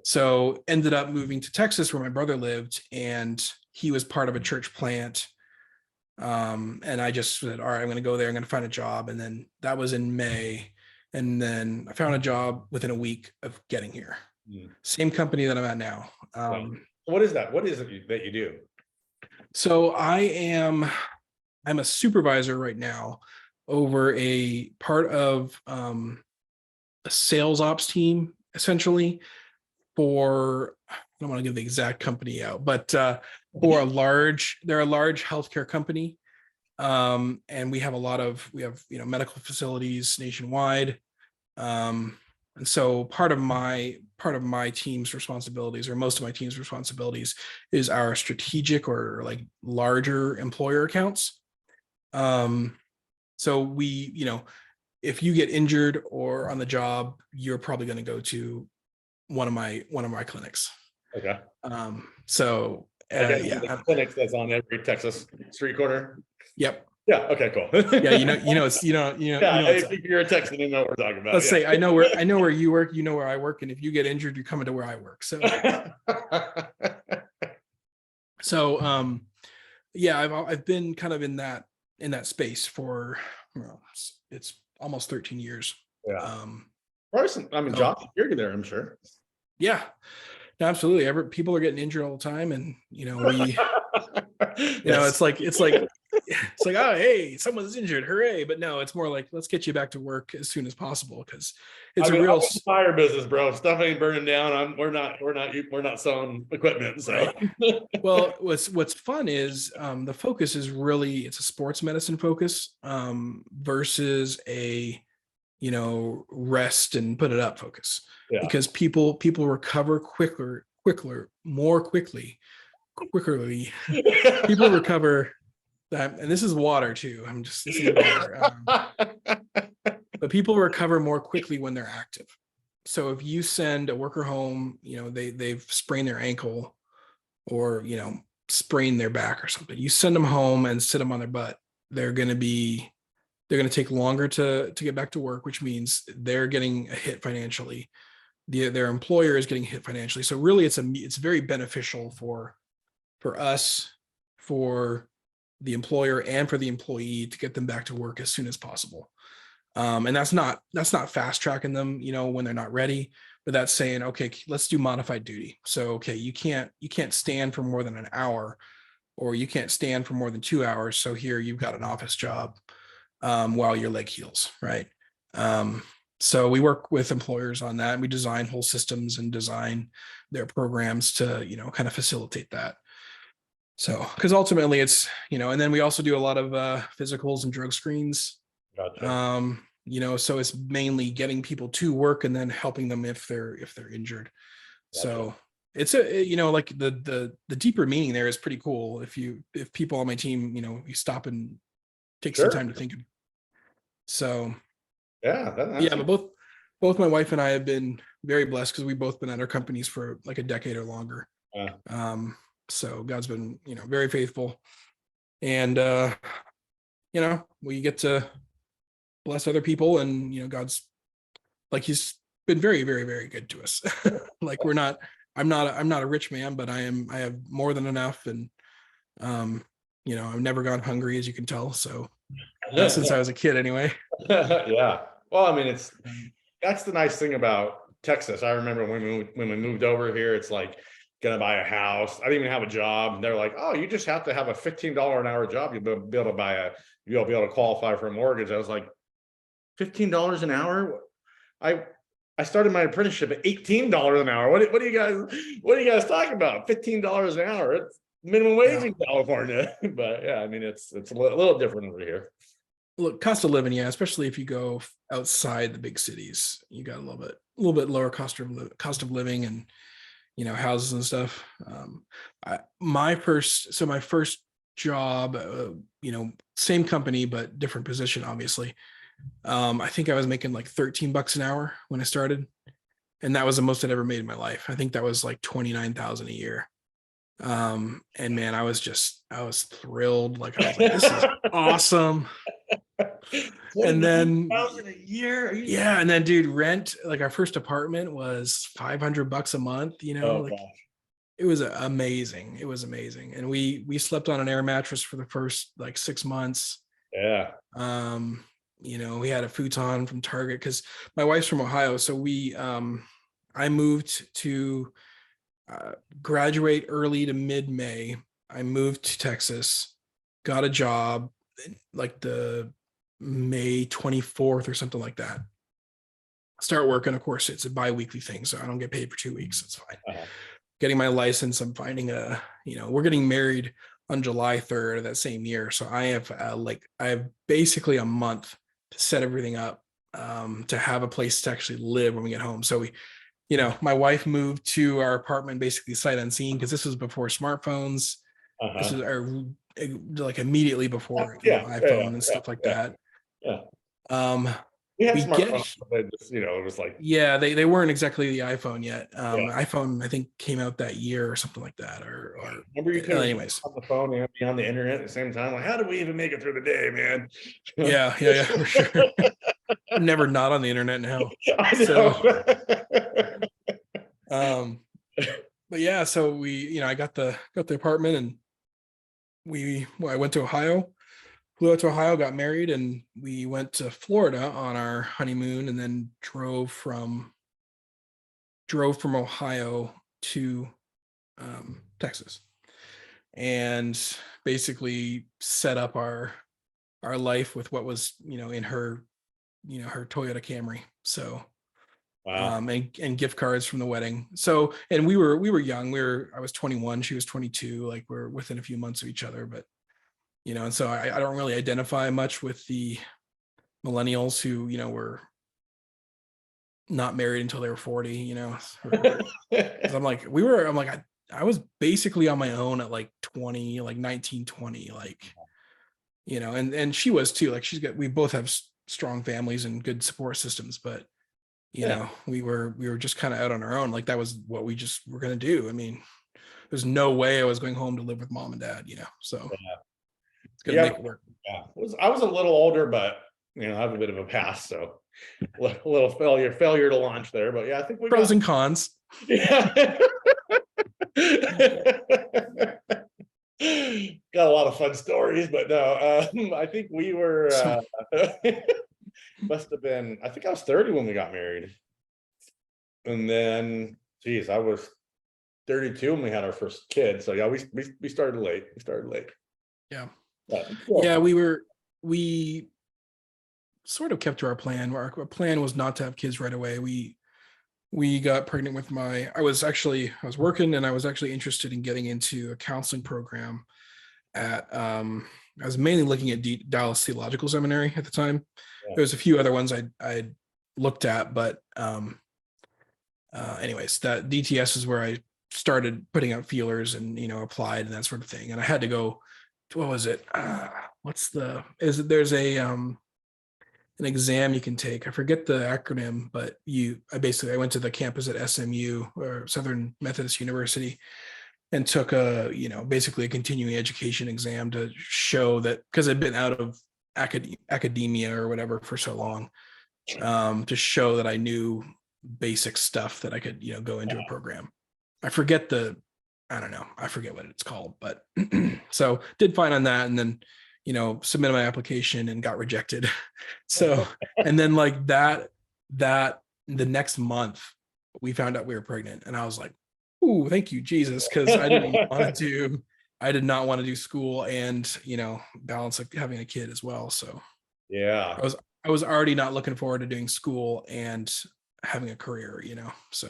So ended up moving to Texas where my brother lived, and he was part of a church plant. And I just said, all right, I'm going to go there. I'm going to find a job. And then that was in May. And then I found a job within a week of getting here. Same company that I'm at now. What is that? What is it that you do? So I'm a supervisor right now over a part of a sales ops team, essentially, for, I don't want to give the exact company out, but they're a large healthcare company. And we have medical facilities nationwide. And so part of my team's responsibilities, or most of my team's responsibilities, is our strategic or like larger employer accounts. So we, if you get injured or on the job, you're probably going to go to one of my clinics. Okay. So the clinics that's on every Texas street corner. Yep. Yeah. Okay. Cool. Yeah, it's Yeah, it's if you're texting, you know what we're talking about. let's say I know where you work, you know where I work, and if you get injured, you're coming to where I work. So yeah, I've been kind of in that space for, well, it's almost 13 years. Yeah. Um, I mean, so job security there, I'm sure. yeah, absolutely. People are getting injured all the time, and we, Yes. it's like, oh, hey, someone's injured, hooray! But no, it's more like, let's get you back to work as soon as possible, because it's I mean, a real I'm in the fire business, bro. Stuff ain't burning down. We're not selling equipment. So right. Well, what's fun is the focus is really, it's a sports medicine focus versus a rest and put it up focus, yeah. because people recover more quickly. People recover that, and this is water too. This is water. But people recover more quickly when they're active. So if you send a worker home, they've sprained their ankle or sprained their back or something, you send them home and sit them on their butt, they're going to take longer to get back to work, which means they're getting a hit financially. Their employer is getting hit financially. So really, it's very beneficial for us, for the employer, and for the employee to get them back to work as soon as possible. And that's not fast tracking them, when they're not ready, but that's saying, okay, let's do modified duty. So, okay, you can't stand for more than an hour, or you can't stand for more than 2 hours. So here you've got an office job while your leg heals, right? So we work with employers on that. And we design whole systems and design their programs to, kind of facilitate that. So, because ultimately it's, and then we also do a lot of physicals and drug screens. Gotcha. So it's mainly getting people to work and then helping them if they're injured. Gotcha. So it's like the deeper meaning there is pretty cool. If people on my team, you stop and take some time to think. So yeah, but both my wife and I have been very blessed, because we've both been at our companies for like a decade or longer. So God's been, very faithful, and we get to bless other people, and God's, like, he's been very, very, very good to us. Like, I'm not a rich man, but I have more than enough, and I've never gone hungry, as you can tell. So since I was a kid anyway. Yeah. Well, I mean, that's the nice thing about Texas. I remember when we moved over here, it's like gonna buy a house. I didn't even have a job. And they're like, oh, you just have to have a $15 an hour job. You'll be able to you'll be able to qualify for a mortgage. I was like, $15 an hour? I started my apprenticeship at $18 an hour. What are you guys talking about? $15 an hour. It's minimum wage in California. But yeah, I mean, it's a little different over here. Look, cost of living, yeah, especially if you go outside the big cities, you got a little bit lower cost of living, and houses and stuff. My first job, same company but different position, obviously. I think I was making like $13 an hour when I started, and that was the most I'd ever made in my life. I think that was like 29,000 a year. And man, I was thrilled. Like, I was like, this is awesome. And then a year. Yeah, and then dude, rent, like, our first apartment was $500 a month. Gosh. It was amazing. It was amazing, and we slept on an air mattress for the first like 6 months. Yeah. We had a futon from Target, because my wife's from Ohio, so I moved to graduate early to mid-May. I moved to Texas, got a job like the May 24th or something like that. Start working. Of course, it's a bi-weekly thing, so I don't get paid for 2 weeks. That's fine. Getting my license, I'm finding we're getting married on July 3rd of that same year. So I have basically a month to set everything up, to have a place to actually live when we get home. So my wife moved to our apartment basically sight unseen, because this was before smartphones. This is like immediately before iPhone and stuff like that. Yeah. We had we get smartphones, but they just, it was like, yeah, they weren't exactly the iPhone yet. yeah. iPhone I think came out that year or something like that. Or Remember you couldn't be anyways. on the phone and be on the internet at the same time. Like, how do we even make it through the day, man? Yeah, for sure. I'm never not on the internet now. I So know. but yeah, so I got the apartment, and I went to Ohio, flew out to Ohio, got married, and we went to Florida on our honeymoon, and then drove from Ohio to Texas, and basically set up our life with what was in her her Toyota Camry. So Wow. and gift cards from the wedding. So, and we were young. I was 21, she was 22. Like, we're within a few months of each other, but and so I don't really identify much with the millennials who were not married until they were 40. 'Cause I was basically on my own at like 20, like 19, 20, like and she was too. Like, we both have strong families and good support systems, but we were just kind of out on our own. Like, that was what we just were going to do. I mean, there's no way I was going home to live with mom and dad, so it's going to make it work. Yeah. I was a little older, but I have a bit of a past, so a little failure to launch there. But yeah, I think we Pros and cons. Yeah. Got a lot of fun stories, but no, I think we were must have been, I think I was 30 when we got married. And then, geez, I was 32 when we had our first kid. So yeah, we started late. Yeah. Cool. Yeah, we sort of kept to our plan. Our plan was not to have kids right away. We got pregnant with I was working, and I was actually interested in getting into a counseling program at I was mainly looking at Dallas Theological Seminary at the time. Yeah. There was a few other ones I looked at, but anyways, that DTS is where I started putting out feelers and applied and that sort of thing. And I had to go, what was it? There's an exam you can take. I forget the acronym, but I went to the campus at SMU, or Southern Methodist University, and took basically a continuing education exam to show that, because I'd been out of academia or whatever for so long, to show that I knew basic stuff that I could go into a program. I forget what it's called, but so did fine on that, and then submitted my application and got rejected. So, and then like that the next month we found out we were pregnant, and I was like, ooh, thank you, Jesus, because I did not want to do school and balance like having a kid as well. So yeah, I was already not looking forward to doing school and having a career, so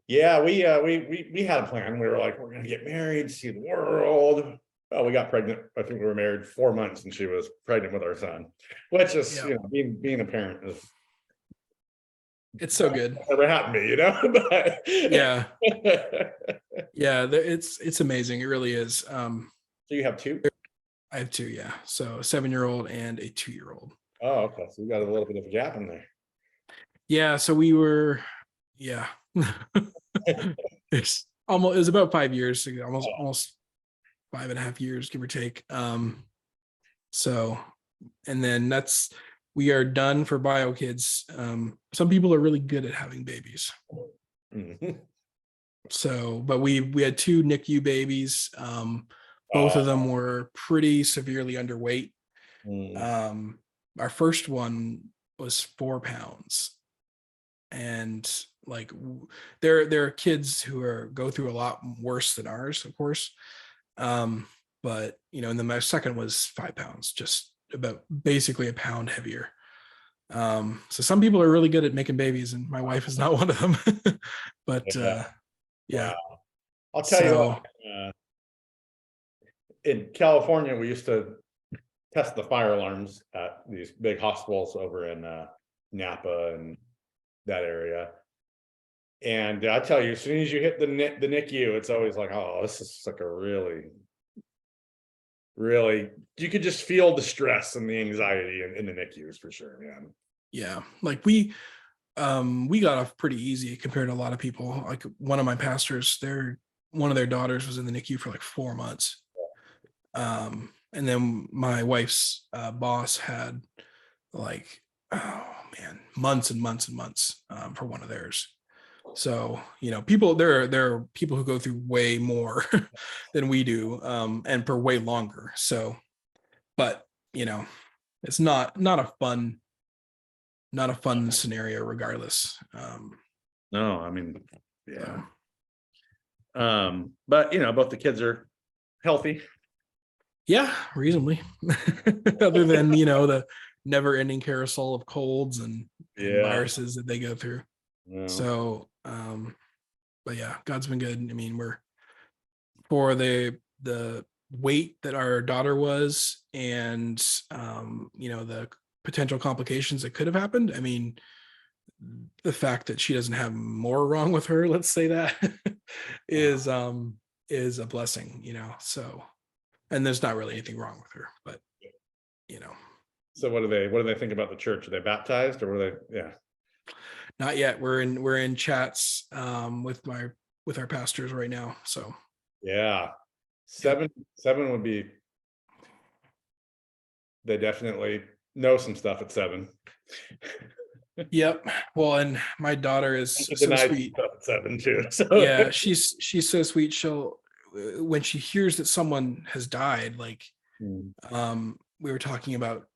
yeah, we had a plan. We were like, we're gonna get married, see the world. Oh, we got pregnant. I think we were married 4 months, and she was pregnant with our son, which is being a parent is, it's so good. Never happened to me, but yeah it's amazing. It really is. So you have two? I have two, yeah. So a 7-year-old and a 2-year-old. Oh, okay. So we got a little bit of a gap in there. Yeah, so we were, yeah. It was about 5 years, almost 5.5 years, give or take. So, and then we are done for bio kids. Some people are really good at having babies. Mm-hmm. So, but we had 2 NICU babies. Both of them were pretty severely underweight. Our first one was 4 pounds, and like there are kids who go through a lot worse than ours, of course. But and then my second was 5 pounds, just about basically a pound heavier. So some people are really good at making babies, and my wife is not one of them. But yeah. Wow. I'll tell you what, in California, we used to test the fire alarms at these big hospitals over in Napa and that area. And I tell you, as soon as you hit the NICU, it's always like, oh, this is like a really, you could just feel the stress and the anxiety in the NICUs for sure, man. Yeah. Like we got off pretty easy compared to a lot of people. Like one of my pastors, one of their daughters was in the NICU for like 4 months. And then my wife's boss had like, oh man, months and months and months for one of theirs. So, there are people who go through way more than we do, and for way longer. So, but it's not a fun scenario regardless. No, I mean, yeah. So, But both the kids are healthy. yeah, reasonably. Other than, the never ending carousel of colds and viruses that they go through. Yeah. So, but yeah, God's been good. I mean, we're for the weight that our daughter was, and the potential complications that could have happened. I mean, the fact that she doesn't have more wrong with her, let's say that, is a blessing, So, and there's not really anything wrong with her, but So what do they think about the church? Are they baptized, or were they? Yeah. Not yet. We're in chats with our pastors right now. So Yeah. Seven would be, they definitely know some stuff at 7. Yep. Well, and my daughter is so sweet. At 7 too. So Yeah, she's so sweet. She'll when she hears that someone has died, like we were talking about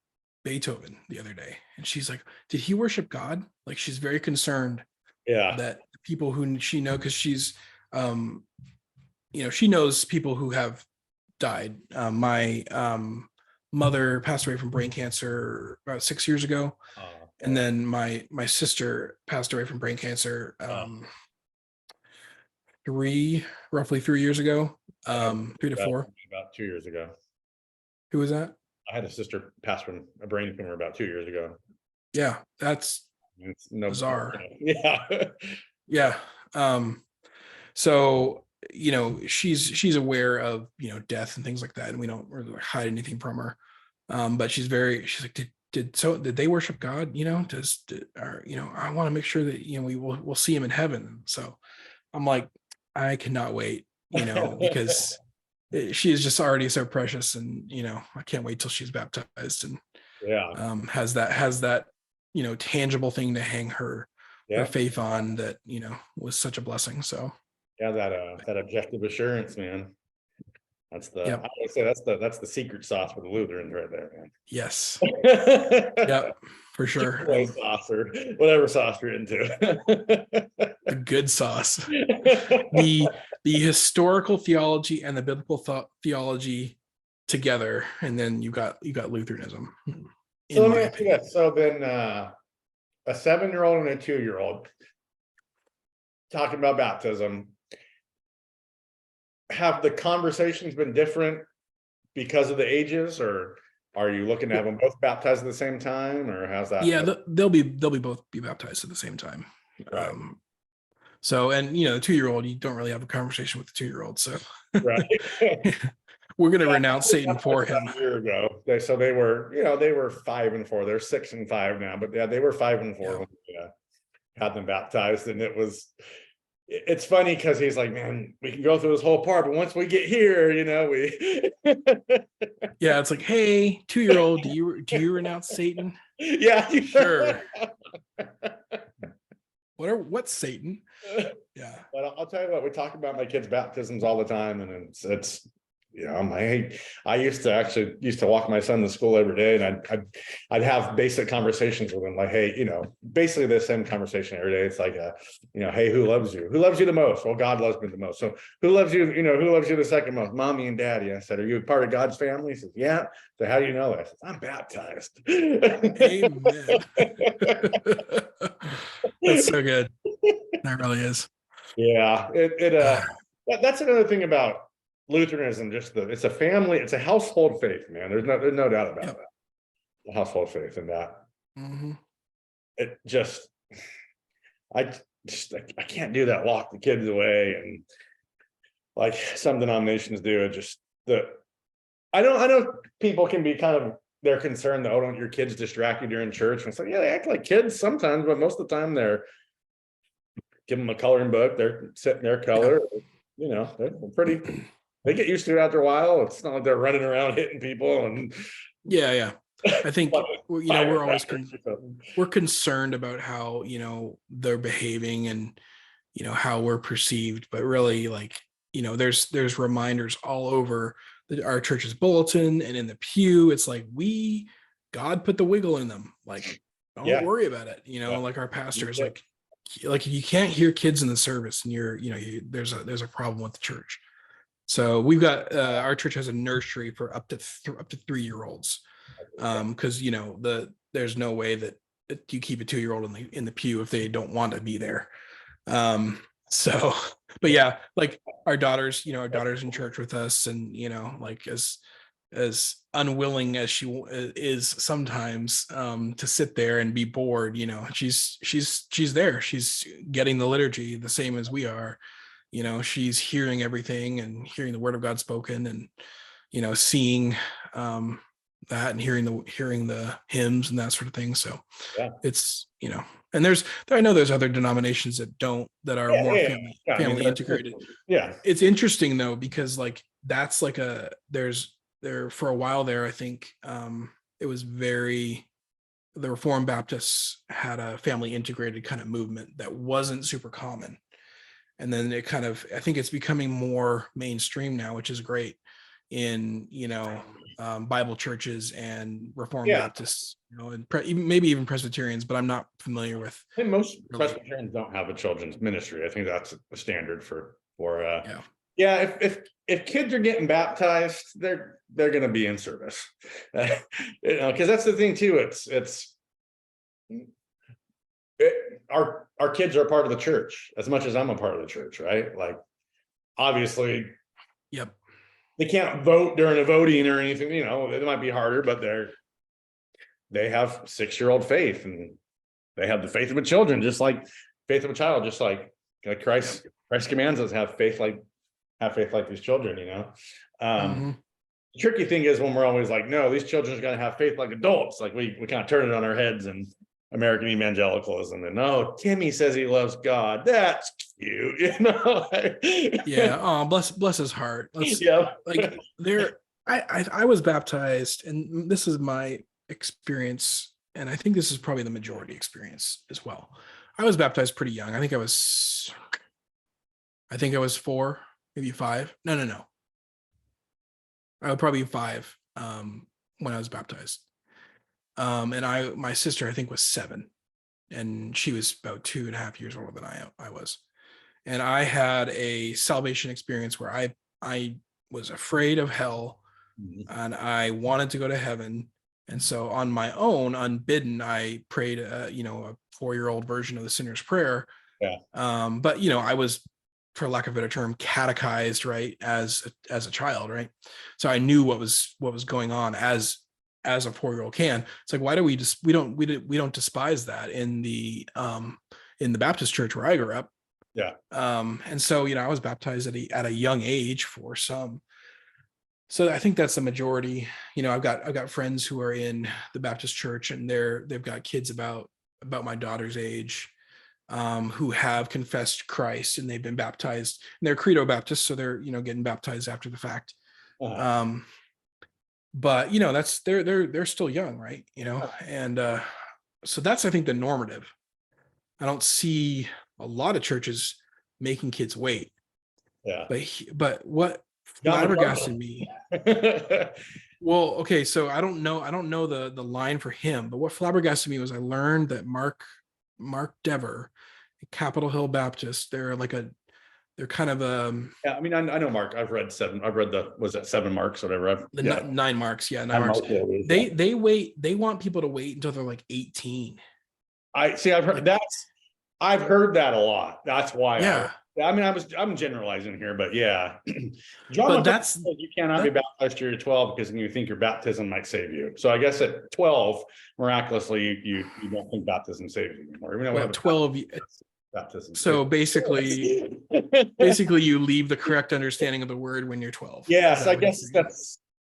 Beethoven the other day, and she's like, did he worship God? Like, she's very concerned that people who she knows, because she's she knows people who have died. My mother passed away from brain cancer about 6 years ago. And then my sister passed away from brain cancer roughly 3 years ago. 3 to 4. About 2 years ago. Who was that? I had a sister pass from a brain tumor about 2 years ago. Yeah, that's bizarre. Yeah. Yeah. So she's aware of death and things like that, and we don't really hide anything from her. But she's like, did they worship God? I want to make sure that we'll see him in heaven. So I'm like, I cannot wait, because she is just already so precious, and I can't wait till she's baptized and has that tangible thing to hang her faith on, that was such a blessing. So that objective assurance, man. That's I would say that's the secret sauce for the Lutherans right there, man. Yes. Yep, for sure. Sauce or whatever sauce you're into. The good sauce. The historical theology and the biblical theology together, and then you got Lutheranism. So let me ask you this. So then a 7-year-old and a 2-year-old talking about baptism, have the conversations been different because of the ages, or are you looking to have them both baptized at the same time, or how's that? Yeah, they'll both be baptized at the same time. Right. So, and the 2-year-old, you don't really have a conversation with the 2-year-old, so right. We're going to renounce Satan for him. A year ago, they were 5 and 4. They're 6 and 5 now, but they were 5 and 4 when we had them baptized, and it's funny because he's like, man, we can go through this whole part, but once we get here, we yeah, it's like, hey, 2-year-old, do you renounce Satan? Yeah, sure. What's Satan? Yeah, but I'll tell you what, we talk about my kids' baptisms all the time, and it's I used to walk my son to school every day, and I'd have basic conversations with him, like, hey, basically the same conversation every day. It's like, hey, who loves you? Who loves you the most? Well, God loves me the most. So who loves you? Who loves you the second most? Mommy and Daddy. I said, are you part of God's family? He says, yeah. So how do you know that? I said, I'm baptized. Amen. That's so good. That really is. Yeah. That's another thing about Lutheranism, it's a family, it's a household faith, man. There's no doubt about that. The household faith in that. Mm-hmm. It just, I can't do that. Lock the kids away, and like some denominations do. I know people can be kind of, they're concerned that, oh, don't your kids distract you during church? And it's like, yeah, they act like kids sometimes, but most of the time they're give them a coloring book, they're setting their color, you know, they're pretty, they get used to it after a while. It's not like they're running around hitting people and Yeah. I think, you know, we're always we're concerned about how, you know, they're behaving and, you know, how we're perceived, but really, like, you know, there's reminders all over our church's bulletin and in the pew. It's like, God put the wiggle in them. Like, don't worry about it. You know, like our pastor is like you can't hear kids in the service and there's a problem with the church. So we've got our church has a nursery for up to 3-year-olds. Because you know there's no way that you keep a 2-year-old in the pew if they don't want to be there. So, but yeah, like our daughter's in church with us, and you know, like as unwilling as she is sometimes to sit there and be bored, you know, she's there. She's getting the liturgy the same as we are. You know, she's hearing everything and hearing the word of God spoken, and you know, seeing that and hearing the hymns and that sort of thing. So it's, you know, and I know there's other denominations that are more family integrated. Yeah. It's interesting though, because like that's like there for a while there, I think it was the Reformed Baptists had a family integrated kind of movement that wasn't super common. And then I think it's becoming more mainstream now, which is great in, you know, Bible churches and Reformed Baptists, you know, and maybe even Presbyterians, but I'm not familiar with. I think most Presbyterians don't have a children's ministry. I think that's a standard for if kids are getting baptized, they're going to be in service. You know, because that's the thing too. Our kids are a part of the church as much as I'm a part of the church, right? Like, obviously, they can't vote during a voting or anything, you know, it might be harder, but they have 6-year-old faith, and they have the faith of a children, just like faith of a child, just like Christ commands us have faith like these children, you know. The tricky thing is when we're always like, no, these children are going to have faith like adults, like we kind of turn it on our heads and American evangelicalism, and no, Timmy says he loves God. That's cute, you know. Oh, bless his heart. Like I was baptized, and this is my experience, and I think this is probably the majority experience as well. I was baptized pretty young. I think I was 4, maybe 5. No. I was probably 5 when I was baptized. And my sister, I think, was 7, and she was about 2.5 years older than I was. And I had a salvation experience where I was afraid of hell, and I wanted to go to heaven. And so on my own, unbidden, I prayed, a 4-year-old version of the sinner's prayer. But you know, I was, for lack of a better term, catechized, right, as a child, right? So I knew what was going on as a 4-year-old can. It's like, why do we don't despise that in the Baptist church where I grew up? And so, you know, I was baptized at a young age for some. So I think that's the majority. You know, I've got friends who are in the Baptist church, and they've got kids about my daughter's age, who have confessed Christ, and they've been baptized, and they're Credo Baptists, so they're, you know, getting baptized after the fact. But you know, that's they're still young, right? You know, and so that's, I think, the normative. I don't see a lot of churches making kids wait. But what flabbergasted me. Well, okay, so I don't know the line for him, but what flabbergasted me was I learned that Mark Dever, Capitol Hill Baptist, they're kind of I mean, I know Mark. I've read 7. I've read was that 7 marks, whatever. 9 marks. Yeah, 9 marks. They wait. They want people to wait until they're like 18. I've heard I've heard that a lot. That's why. I mean, I'm generalizing here, but yeah. John, but you cannot be baptized till you're 12 because you think your baptism might save you. So I guess at 12, miraculously, you don't think baptism saves you anymore. Even though we have 12. Baptism. So basically you leave the correct understanding of the word when you're 12. Yes, I guess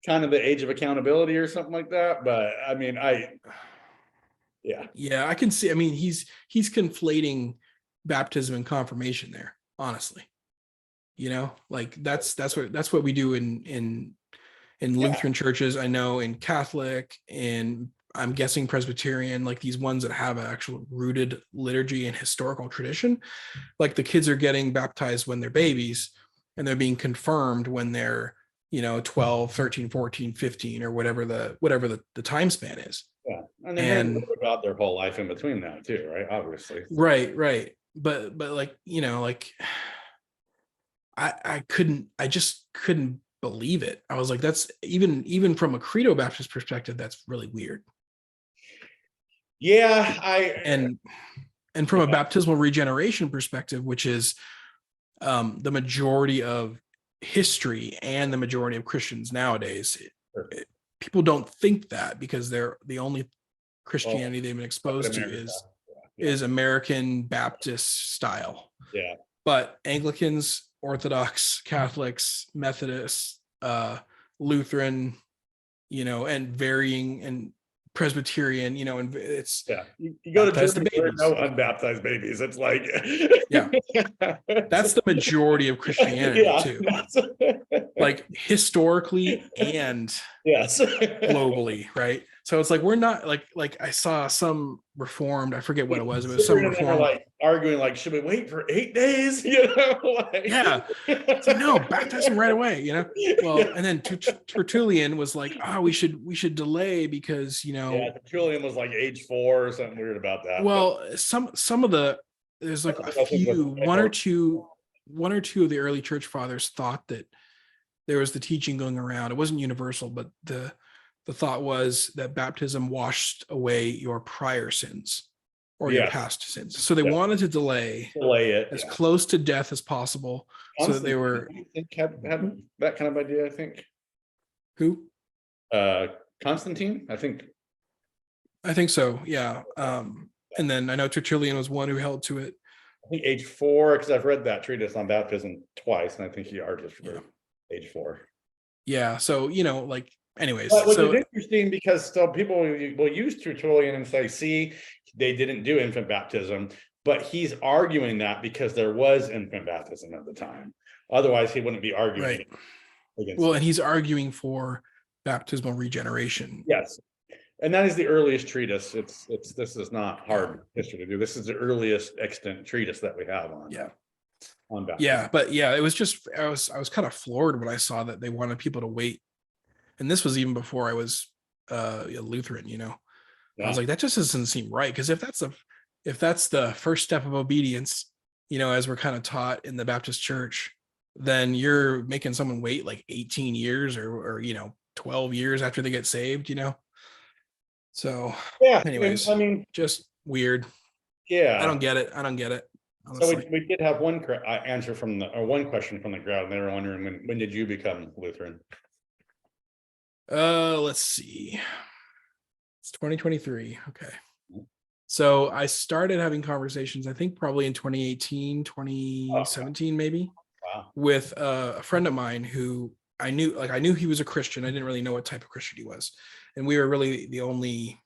kind of the age of accountability or something like that. But I mean, yeah, I can see. I mean, he's conflating baptism and confirmation there, honestly. Like that's what we do in Lutheran churches. I know in Catholic, and I'm guessing Presbyterian, like these ones that have an actual rooted liturgy and historical tradition. Like the kids are getting baptized when they're babies, and they're being confirmed when they're 12, 13, 14, 15, or whatever the time span is. Yeah, and they're hearing the word of God their whole life in between that too, right? Obviously. Right. But like, like I just couldn't believe it. I was like, that's even from a Credo Baptist perspective, that's really weird. Yeah, and from a baptismal regeneration perspective, which is the majority of history and the majority of Christians nowadays, people don't think that because they're the only Christianity they've been exposed to is American Baptist style. Yeah. But Anglicans, Orthodox, Catholics, Methodists, Lutheran, and varying, and Presbyterian, and it's you go to Germany, there are no unbaptized babies. It's like that's the majority of Christianity too. Like historically and globally, right? So it's like we're not like I saw some Reformed, I forget what it was. It was some Reformed like arguing, like, should we wait for 8 days? It's like, no, baptize them right away. Well, and then Tertullian was like, we should delay because Tertullian was like age 4 or something weird about that. Well, some of the there's like a few one or two of the early church fathers thought that there was the teaching going around. It wasn't universal, but the thought was that baptism washed away your prior sins or your past sins. So they wanted to delay it as close to death as possible. So that they were had that kind of idea, I think. Who? Constantine, I think so. Yeah. And then I know Tertullian was one who held to it. I think age 4, because I've read that treatise on baptism twice, and I think he argues for age 4. Yeah. So, like, anyways. Which is interesting because still people will use Tertullian and say, see, they didn't do infant baptism, but he's arguing that because there was infant baptism at the time. Otherwise, he wouldn't be arguing against and he's arguing for baptismal regeneration. Yes. And that is the earliest treatise. This is not hard history to do. This is the earliest extant treatise that we have on baptism. Yeah, but it was just I was kind of floored when I saw that they wanted people to wait. And this was even before I was Lutheran, I was like, that just doesn't seem right. Because if that's the first step of obedience, as we're kind of taught in the Baptist church, then you're making someone wait like 18 years or 12 years after they get saved, So anyways, I mean, just weird. Yeah. I don't get it. Honestly. So we did have one answer one question from the crowd, and they were wondering when did you become Lutheran? Let's see. It's 2023. Okay. So I started having conversations, I think probably in 2018, 2017, maybe. Wow. With a friend of mine who I knew he was a Christian. I didn't really know what type of Christian he was. And we were really the only,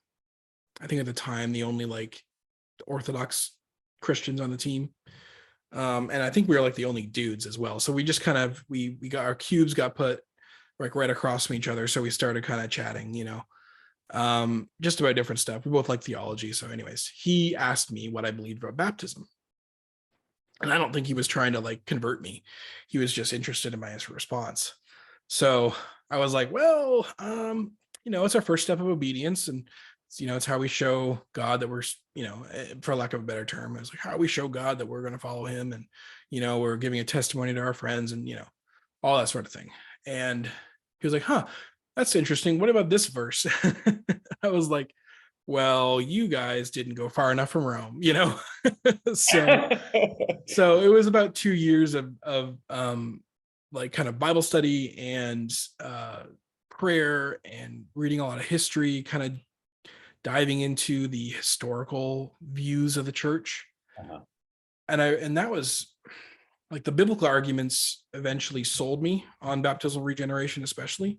I think at the time, the only like Orthodox Christians on the team. And I think we were like the only dudes as well. So we just kind of, we got our cubes got put like right across from each other. So we started kind of chatting, just about different stuff. We both like theology. So anyways, he asked me what I believed about baptism. And I don't think he was trying to like convert me. He was just interested in my response. So I was like, well, it's our first step of obedience. And, it's how we show God that we're, for lack of a better term, I was like, how do we show God that we're going to follow him? And, we're giving a testimony to our friends and, all that sort of thing. And he was like, huh, that's interesting. What about this verse? I was like, well, you guys didn't go far enough from Rome, so it was about 2 years of like kind of Bible study and prayer and reading a lot of history, kind of diving into the historical views of the church. Uh-huh. And that was like the biblical arguments eventually sold me on baptismal regeneration, especially.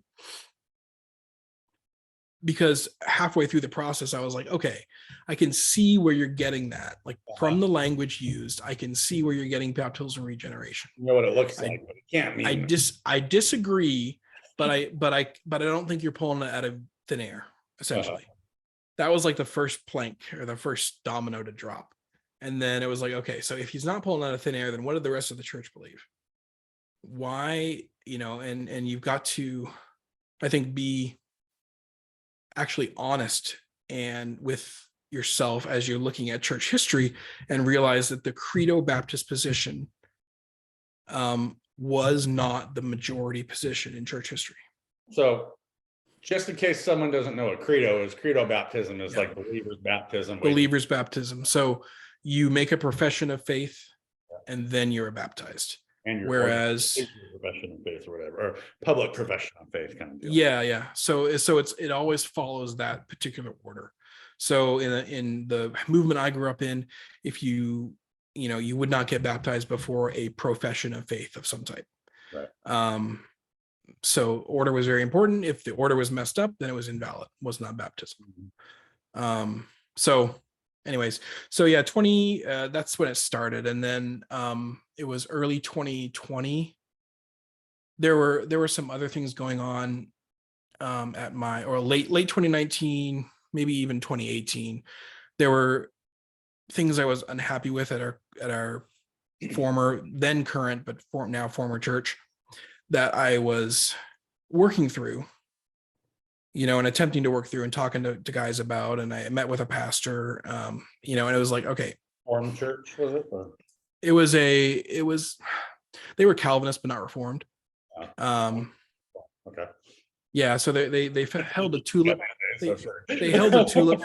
because halfway through the process, I was like, okay, I can see where you're getting that. Like from the language used, I can see where you're getting baptism and regeneration. You know what it looks like, but it can't mean. I disagree, but I don't think you're pulling it out of thin air, essentially. That was like the first plank or the first domino to drop. And then it was like, okay, so if he's not pulling out of thin air, then what did the rest of the church believe? Why, and you've got to, I think, be actually honest and with yourself as you're looking at church history and realize that the Credo Baptist position was not the majority position in church history. So just in case someone doesn't know what credo is, credo baptism is like believer's baptism. Believer's baptism. So you make a profession of faith and then you're baptized. And whereas profession of faith or whatever, or public profession of faith kind of deal. Yeah. So it always follows that particular order. So in the movement I grew up in, if you would not get baptized before a profession of faith of some type. Right. So order was very important. If the order was messed up, then it was invalid, was not baptism. So anyways, so yeah, that's when it started. And then it was early 2020. There were some other things going on late 2019, maybe even 2018. There were things I was unhappy with at our former, then current, but now former church that I was working through, and attempting to work through and talking to guys about, and I met with a pastor, and it was like, okay. Reformed church, was it? Or? It was they were Calvinist, but not Reformed. Okay. Yeah. So they held a tulip. They held a tulip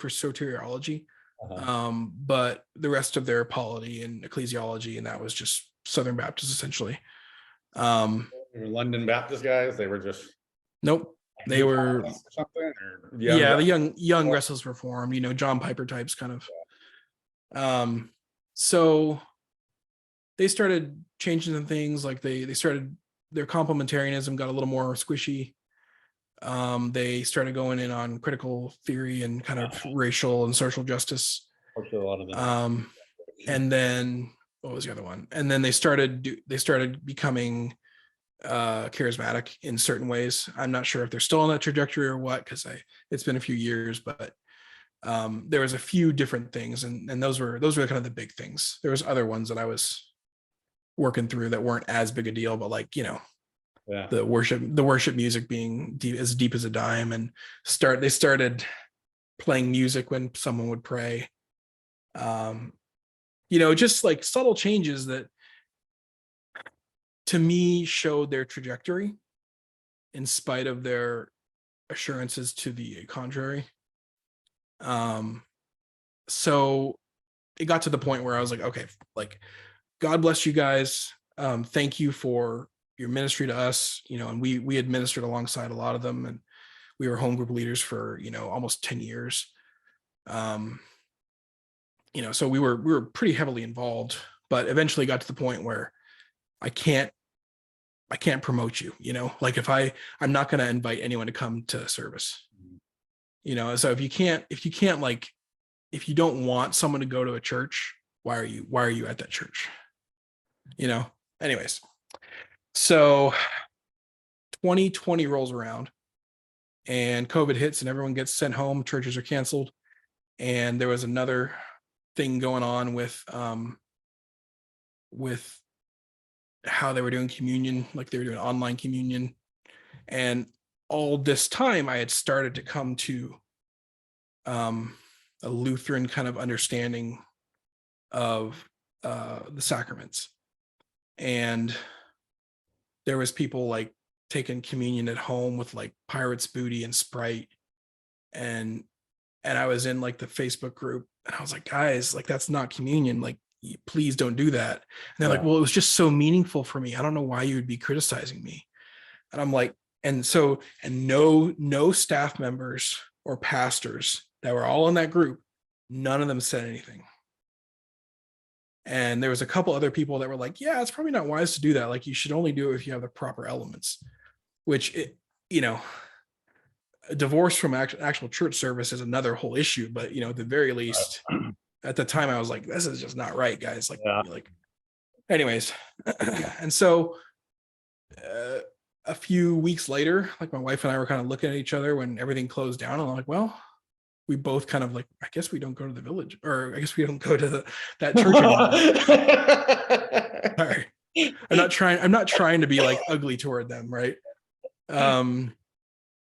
for soteriology. But the rest of their polity and ecclesiology, and that was just Southern Baptist essentially. They were London Baptist guys. They were just nope. They were something. The young Restless Reformed, John Piper types kind of. So they started changing some things. Like they started, their complementarianism got a little more squishy. They started going in on critical theory and kind of racial and social justice. A lot of them. And then what was the other one? And then they started becoming charismatic in certain ways. I'm not sure if they're still on that trajectory or what, because it's been a few years, but there was a few different things, and those were kind of the big things. There was other ones that I was working through that weren't as big a deal, but like, the worship music being deep as a dime, and they started playing music when someone would pray. Just like subtle changes that to me showed their trajectory in spite of their assurances to the contrary. So it got to the point where I was like, okay, like, God bless you guys. Thank you for your ministry to us, and we administered alongside a lot of them, and we were home group leaders for, almost 10 years. So we were pretty heavily involved, but eventually got to the point where I can't promote you, like if I'm not going to invite anyone to come to service, so if you can't like, if you don't want someone to go to a church, why are you at that church? Anyways, so 2020 rolls around and COVID hits and everyone gets sent home. Churches are canceled. And there was another thing going on with how they were doing communion, like they were doing online communion. And all this time I had started to come to a Lutheran kind of understanding of the sacraments. And there was people like taking communion at home with like Pirates Booty and Sprite. And I was in like the Facebook group and I was like, guys, like that's not communion. Like, please don't do that. And they're like, well, it was just so meaningful for me. I don't know why you would be criticizing me. And I'm like, and no staff members or pastors that were all in that group, none of them said anything. And there was a couple other people that were like, yeah, it's probably not wise to do that. Like you should only do it if you have the proper elements, which divorce from actual church service is another whole issue, but at the very least, at the time I was like, this is just not right, guys. Anyways. And so a few weeks later, like my wife and I were kind of looking at each other when everything closed down, and I'm like, well, we both kind of like, I guess we don't go to the village, or I guess we don't go to that church anymore. Sorry. I'm not trying to be like ugly toward them, right? And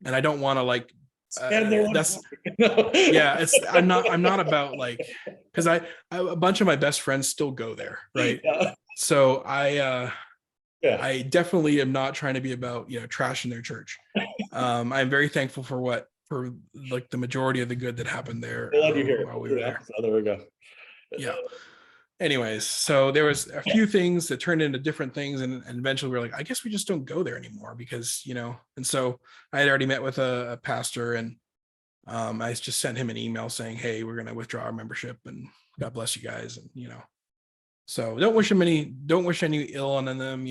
I don't want to like that's yeah, I'm not about like, because a bunch of my best friends still go there, right? Yeah. So I definitely am not trying to be about trashing their church. I'm very thankful for like the majority of the good that happened there while we were there. So there we go. Yeah. Anyways, so there was a few things that turned into different things, and eventually we were like, I guess we just don't go there anymore because and so I had already met with a pastor, and I just sent him an email saying, hey, we're going to withdraw our membership, and God bless you guys. And so don't wish any ill on them.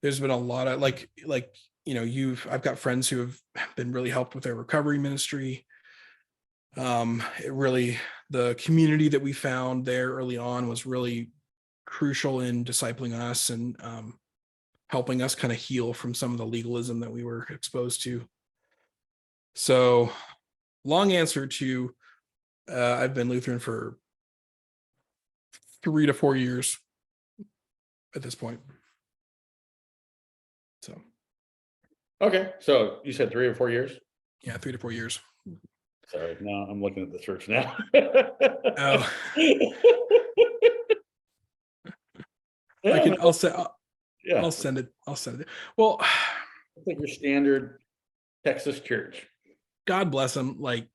There's been a lot of I've got friends who have been really helped with their recovery ministry. The community that we found there early on was really crucial in discipling us and helping us kind of heal from some of the legalism that we were exposed to. So, long answer to, I've been Lutheran for 3 to 4 years at this point. So. Okay. So you said 3 or 4 years? Yeah, 3 to 4 years. Sorry. No, I'm looking at the church now. Oh. I'll send it. Well, it's like your standard Texas church. God bless them. Like,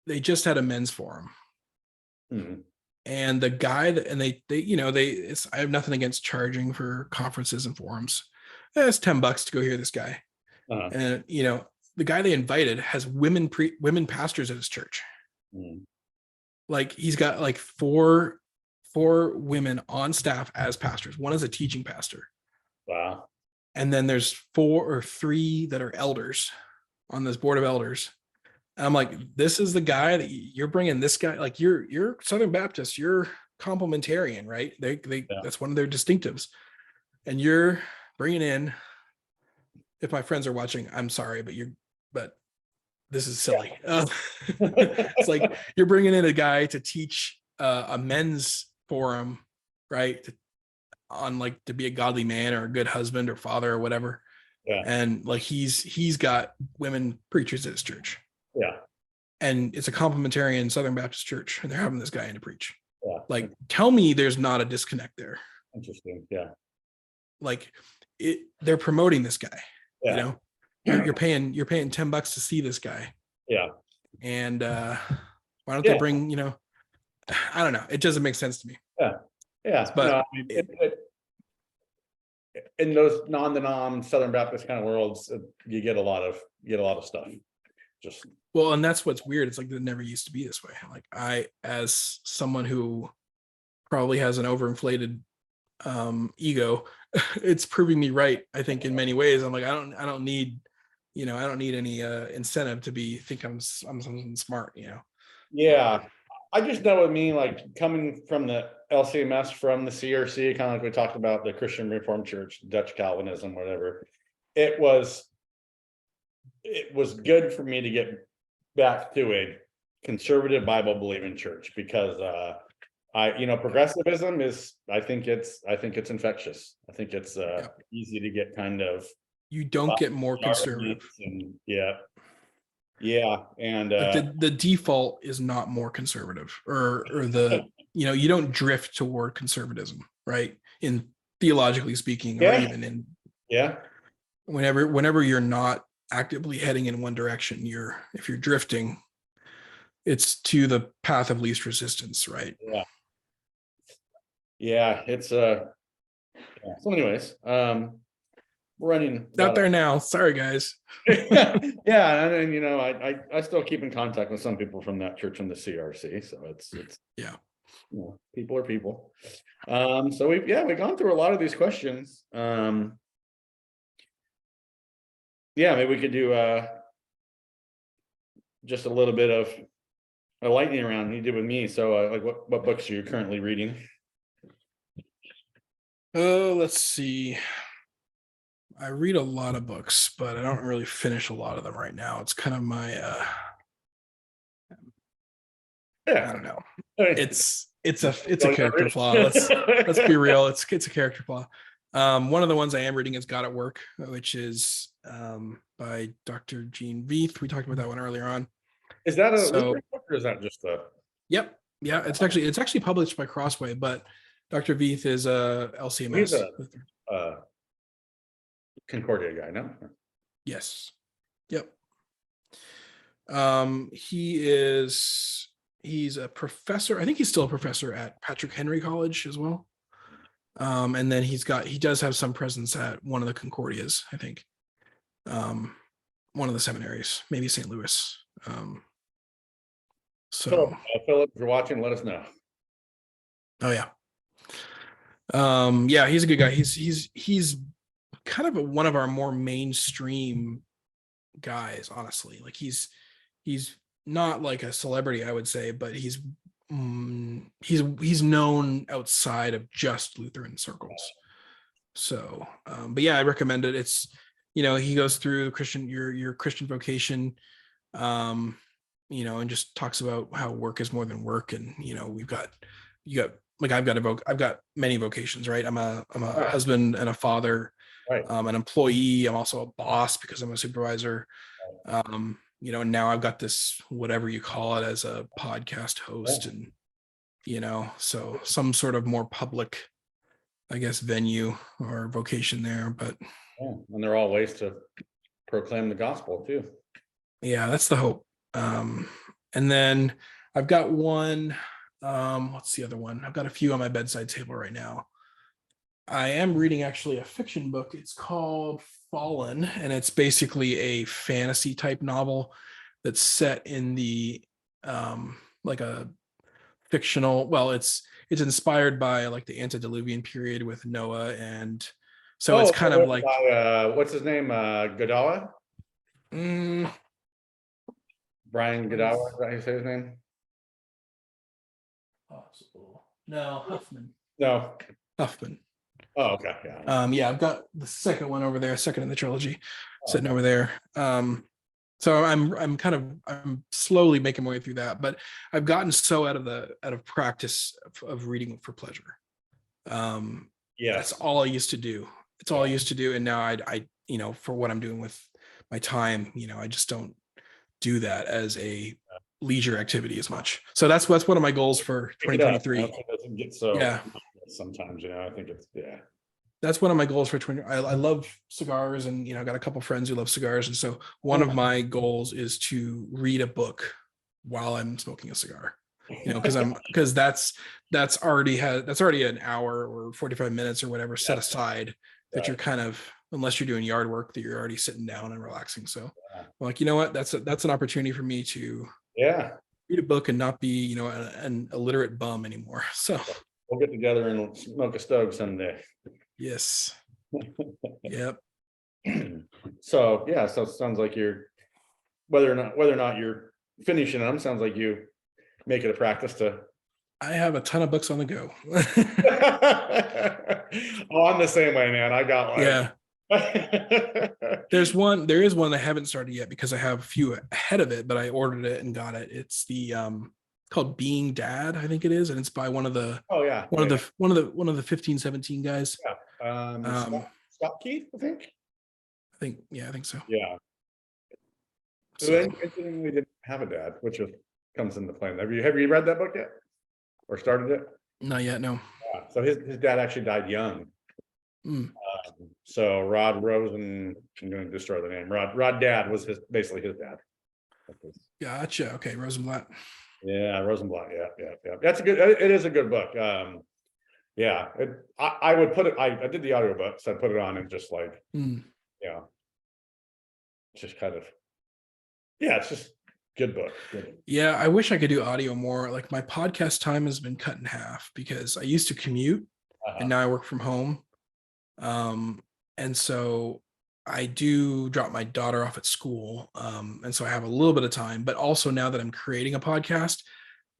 they just had a men's forum. Mm-hmm. And the guy I have nothing against charging for conferences and forums. It's $10 to go hear this guy. Uh-huh. And the guy they invited has women pastors at his church. Mm. Like, he's got like four women on staff as pastors. One is a teaching pastor. Wow. And then there's 4 or 3 that are elders on this board of elders. And I'm like, this is the guy that you're bringing. This guy, like, you're Southern Baptist, you're complementarian, right? That's one of their distinctives. And you're bringing in, if my friends are watching, I'm sorry, but this is silly. Yeah. It's like you're bringing in a guy to teach a men's forum, right? To be a godly man or a good husband or father or whatever. Yeah. And like he's got women preachers at his church. Yeah. And it's a complementarian Southern Baptist church, and they're having this guy in to preach. Yeah. Like, tell me there's not a disconnect there. Interesting. Yeah. Like, they're promoting this guy. Yeah. You're paying $10 to see this guy. Yeah. And why don't they bring, I don't know. It doesn't make sense to me. Yeah. Yeah. But no, I mean, in those non-denom Southern Baptist kind of worlds, you get a lot of stuff. And that's what's weird. It's like it never used to be this way. Like, I, as someone who probably has an overinflated ego, it's proving me right, I think, in many ways. I'm like, I don't need any incentive to think I'm something smart, Yeah. I just know what I mean, like, coming from the LCMS, from the CRC, kind of like we talked about, the Christian Reformed Church, Dutch Calvinism, whatever. It was good for me to get back to a conservative Bible believing church, because progressivism is, I think it's infectious. I think it's easy to get kind of, you don't get more conservative. And and the default is not more conservative, or the you don't drift toward conservatism, right? In theologically speaking, or even in whenever you're not actively heading in one direction, if you're drifting, it's to the path of least resistance, right? It's so anyways, we're running out there now. Sorry, guys. Yeah, and I still keep in contact with some people from that church in the CRC, so it's people are people. So we've gone through a lot of these questions. yeah, maybe we could do just a little bit of a lightning round you did with me. So like what books are you currently reading? Oh, let's see. I read a lot of books, but I don't really finish a lot of them right now. It's kind of my I don't know. It's a character flaw. Let's be real. It's a character flaw. One of the ones I am reading is God at Work, which is by Dr. Gene Veith. We talked about that one earlier on. Is that a So, Lutheran book or is that just a? Yep. Yeah, it's actually published by Crossway, but Dr. Veith is a LCMS. He's a Concordia guy, no? Yes. Yep. He's a professor. I think he's still a professor at Patrick Henry College as well. And then he does have some presence at one of the Concordias, I think. One of the seminaries, maybe St. Louis. So Philip, if you're watching, let us know. Oh yeah. Yeah, he's a good guy. He's kind of one of our more mainstream guys, honestly. Like he's not like a celebrity, I would say, but he's known outside of just Lutheran circles. So but yeah, I recommend it. It's, he goes through your Christian vocation, and just talks about how work is more than work. And you got like I've got many vocations, right? I'm a Right. husband and a father, Right. an employee. I'm also a boss because I'm a supervisor. And now I've got this, whatever you call it, as a podcast host, and so some sort of more public, I guess, venue or vocation there. But And they're all ways to proclaim the gospel too. yeah, that's the hope. And then I've got one. What's the other one? I've got a few on my bedside table right now. I am reading actually a fiction book. It's called Fallen, and it's basically a fantasy type novel that's set in the like a fictional. Well, it's inspired by like the antediluvian period with Noah, and so it's kind of like what's his name? Godawa? Brian Godawa, is that how you say his name? Possible. No, Huffman. No. Huffman. Oh, okay. Yeah. Yeah, I've got the second one over there, second in the trilogy, sitting over there. So I'm slowly making my way through that, but I've gotten so out of practice of reading for pleasure. That's all I used to do. It's all I used to do, and now I for what I'm doing with my time, I just don't do that as a leisure activity as much. So that's one of my goals for 2023. It doesn't get so sometimes, I think it's that's one of my goals for 20. I love cigars, and I got a couple friends who love cigars, and so one of my goals is to read a book while I'm smoking a cigar. Because that's already an hour or 45 minutes or whatever set aside that you're kind of, unless you're doing yard work, that you're already sitting down and relaxing. So I'm like, you know what, that's an opportunity for me to read a book and not be an illiterate bum anymore. So we'll get together and smoke a stove someday. Yes. Yep. So it sounds like you're whether or not you're finishing them, sounds like you make it a practice to. I have a ton of books on the go. Oh, I'm the same way, man. I got there is one I haven't started yet because I have a few ahead of it, but I ordered it and got it. It's the called Being Dad, I think it is, and it's by one of the 15, 17 guys. Scott Keith, I think so. Yeah. So interestingly, didn't have a dad, which comes into play. Have you read that book yet, or started it? Not yet, no. Yeah. So his dad actually died young. So Rod Rosen, I'm going to destroy the name. Rod Dad was basically his dad. Gotcha. Okay, Rosenblatt. Yeah, Rosenblatt. Yeah. That's it is a good book. I would put it. I did the audiobook, so I put it on and just like, just kind of, it's just good book. Yeah, I wish I could do audio more. Like my podcast time has been cut in half because I used to commute and now I work from home. And so I do drop my daughter off at school. And so I have a little bit of time, but also now that I'm creating a podcast,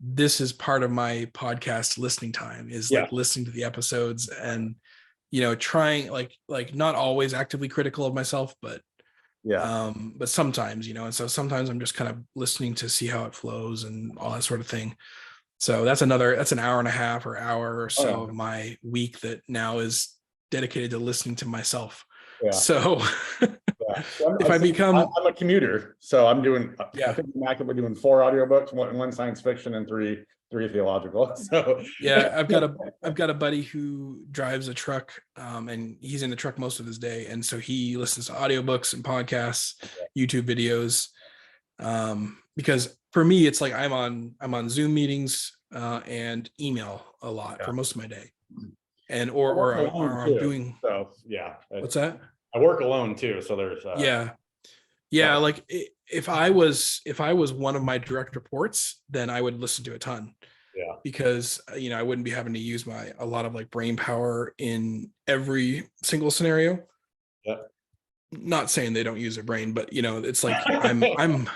this is part of my podcast listening time, is Yeah. like listening to the episodes and, trying like not always actively critical of myself, but sometimes, and so sometimes I'm just kind of listening to see how it flows and all that sort of thing. So that's an hour and a half or hour or so of my week that now is dedicated to listening to myself. Yeah. So if I'm a commuter, so I'm doing, I think we're doing 4 audiobooks, one science fiction and three theological. So I've got a buddy who drives a truck, and he's in the truck most of his day. And so he listens to audiobooks and podcasts, YouTube videos. Because for me, it's like I'm on Zoom meetings, and email a lot for most of my day. And or I'm doing, so yeah. What's that? I work alone too, so there's like if I was one of my direct reports, then I would listen to a ton. Yeah. Because I wouldn't be having to use a lot of like brain power in every single scenario. Yeah. Not saying they don't use their brain, but it's like I'm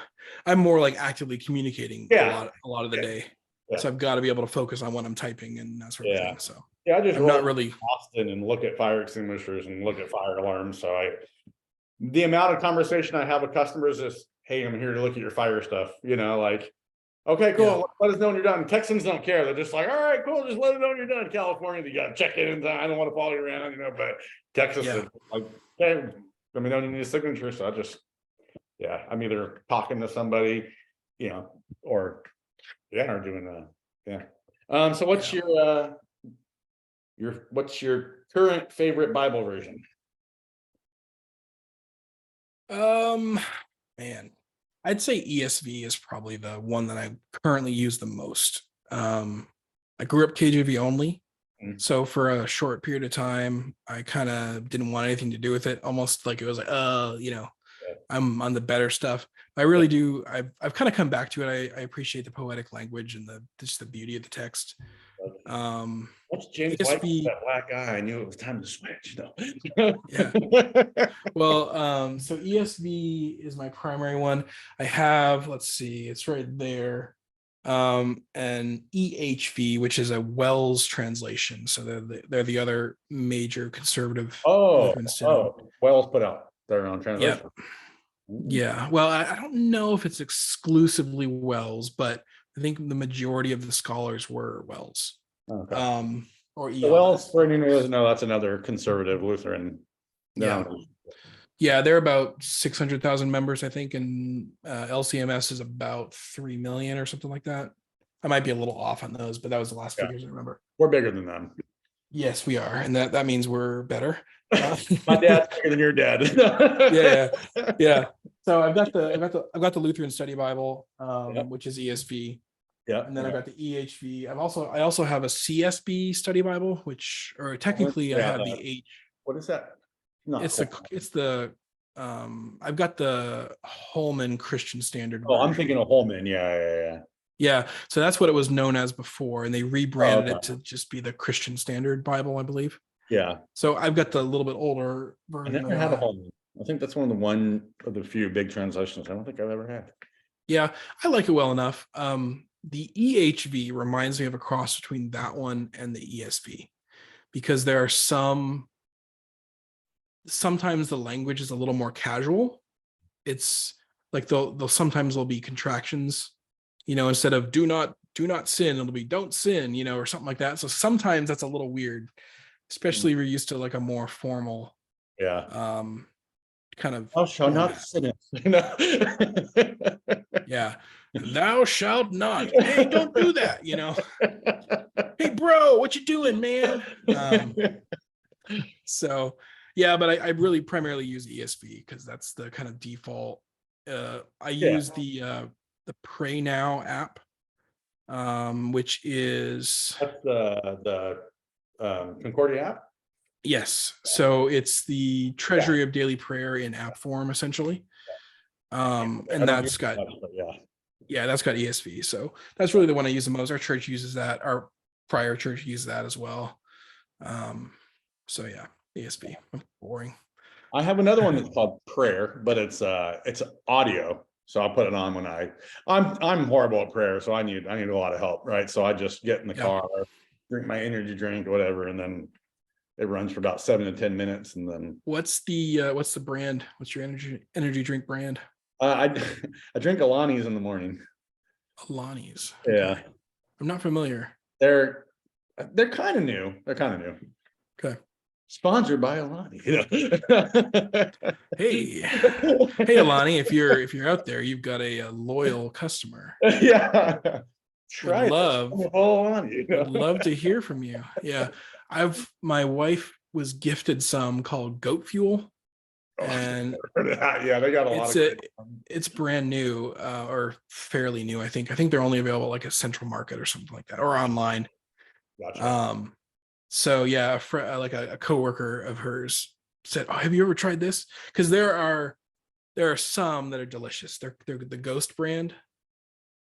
more like actively communicating a lot of the day. Yeah. So I've got to be able to focus on what I'm typing and that sort of thing. So I just I'm not really Austin and look at fire extinguishers and look at fire alarms. So the amount of conversation I have with customers is, hey, I'm here to look at your fire stuff. Like, okay, cool. Yeah. Let us know when you're done. Texans don't care. They're just like, all right, cool. Just let us know when you're done. California, you got to check in. I don't want to follow you around, but Texas is like, okay, let me know you need a signature. So I'm either talking to somebody, or doing so what's what's your current favorite Bible version? Man, I'd say ESV is probably the one that I currently use the most. I grew up KJV only. So for a short period of time, I kind of didn't want anything to do with it. Almost like it was like, I'm on the better stuff. I really do. I've kind of come back to it. I appreciate the poetic language and just the beauty of the text. What's James White, that black guy? I knew it was time to switch. Yeah. Well, so ESV is my primary one. I have, let's see, it's right there. And EHV, which is a Wells translation. So they're the other major conservative. Wells put out their own translation. Yep. Yeah. Well, I don't know if it's exclusively Wells, but I think the majority of the scholars were Wells. Okay. Or Wells, for anyone who doesn't know, that's another conservative Lutheran. Yeah, they're about 600,000 members, I think, and LCMS is about 3 million or something like that. I might be a little off on those, but that was the last figures I remember. We're bigger than them. Yes, we are, and that means we're better. My dad's bigger than your dad. Yeah. So I've got the Lutheran Study Bible, which is ESV. Yeah. And then I've got the EHV. I also have a CSB Study Bible, or technically I have the H. What is that? I've got the Holman Christian Standard. I'm thinking of Holman. Yeah. So that's what it was known as before, and they rebranded it to just be the Christian Standard Bible, I believe. Yeah. So I've got the little bit older version. I never had a Holman. I think that's one of the few big translations I don't think I've ever had. Yeah, I like it well enough. The EHV reminds me of a cross between that one and the ESV, because there are sometimes the language is a little more casual. It's like there'll be contractions, instead of do not sin, it'll be don't sin, or something like that. So sometimes that's a little weird, especially if you're used to like a more formal kind of thou shalt not sin. Yeah. Thou shalt not. Hey, don't do that, Hey bro, what you doing, man? So yeah, but I really primarily use ESV because that's the kind of default. I use the Pray Now app, which is the Concordia app. Yes. So it's the treasury of daily prayer in app form, essentially. And that's got ESV. So that's really the one I use the most. Our church uses that. Our prior church uses that as well. So yeah, ESV. I'm boring. I have another one that's called Prayer, but it's audio. So I'll put it on when I'm horrible at prayer, so I need a lot of help, right? So I just get in the Yeah. car, drink my energy drink, whatever, and then it runs for about 7 to 10 minutes, and then What's the brand? What's your energy drink brand? I I drink Alani's in the morning. Alani's. Yeah, Okay. I'm not familiar. they're kind of new. They're kind of new. Okay. Sponsored by Alani. Hey, hey, Alani, if you're out there, you've got a loyal customer. Yeah. Would Try this. love Alani. would love to hear from you. Yeah, my wife was gifted some called Goat Fuel, and Yeah, they got a lot of. it's brand new, or fairly new. I think they're only available like at Central Market or something like that, or online. Gotcha. So yeah, like a coworker of hers said, "Oh, have you ever tried this?" Because there are some that are delicious. They're the Ghost brand,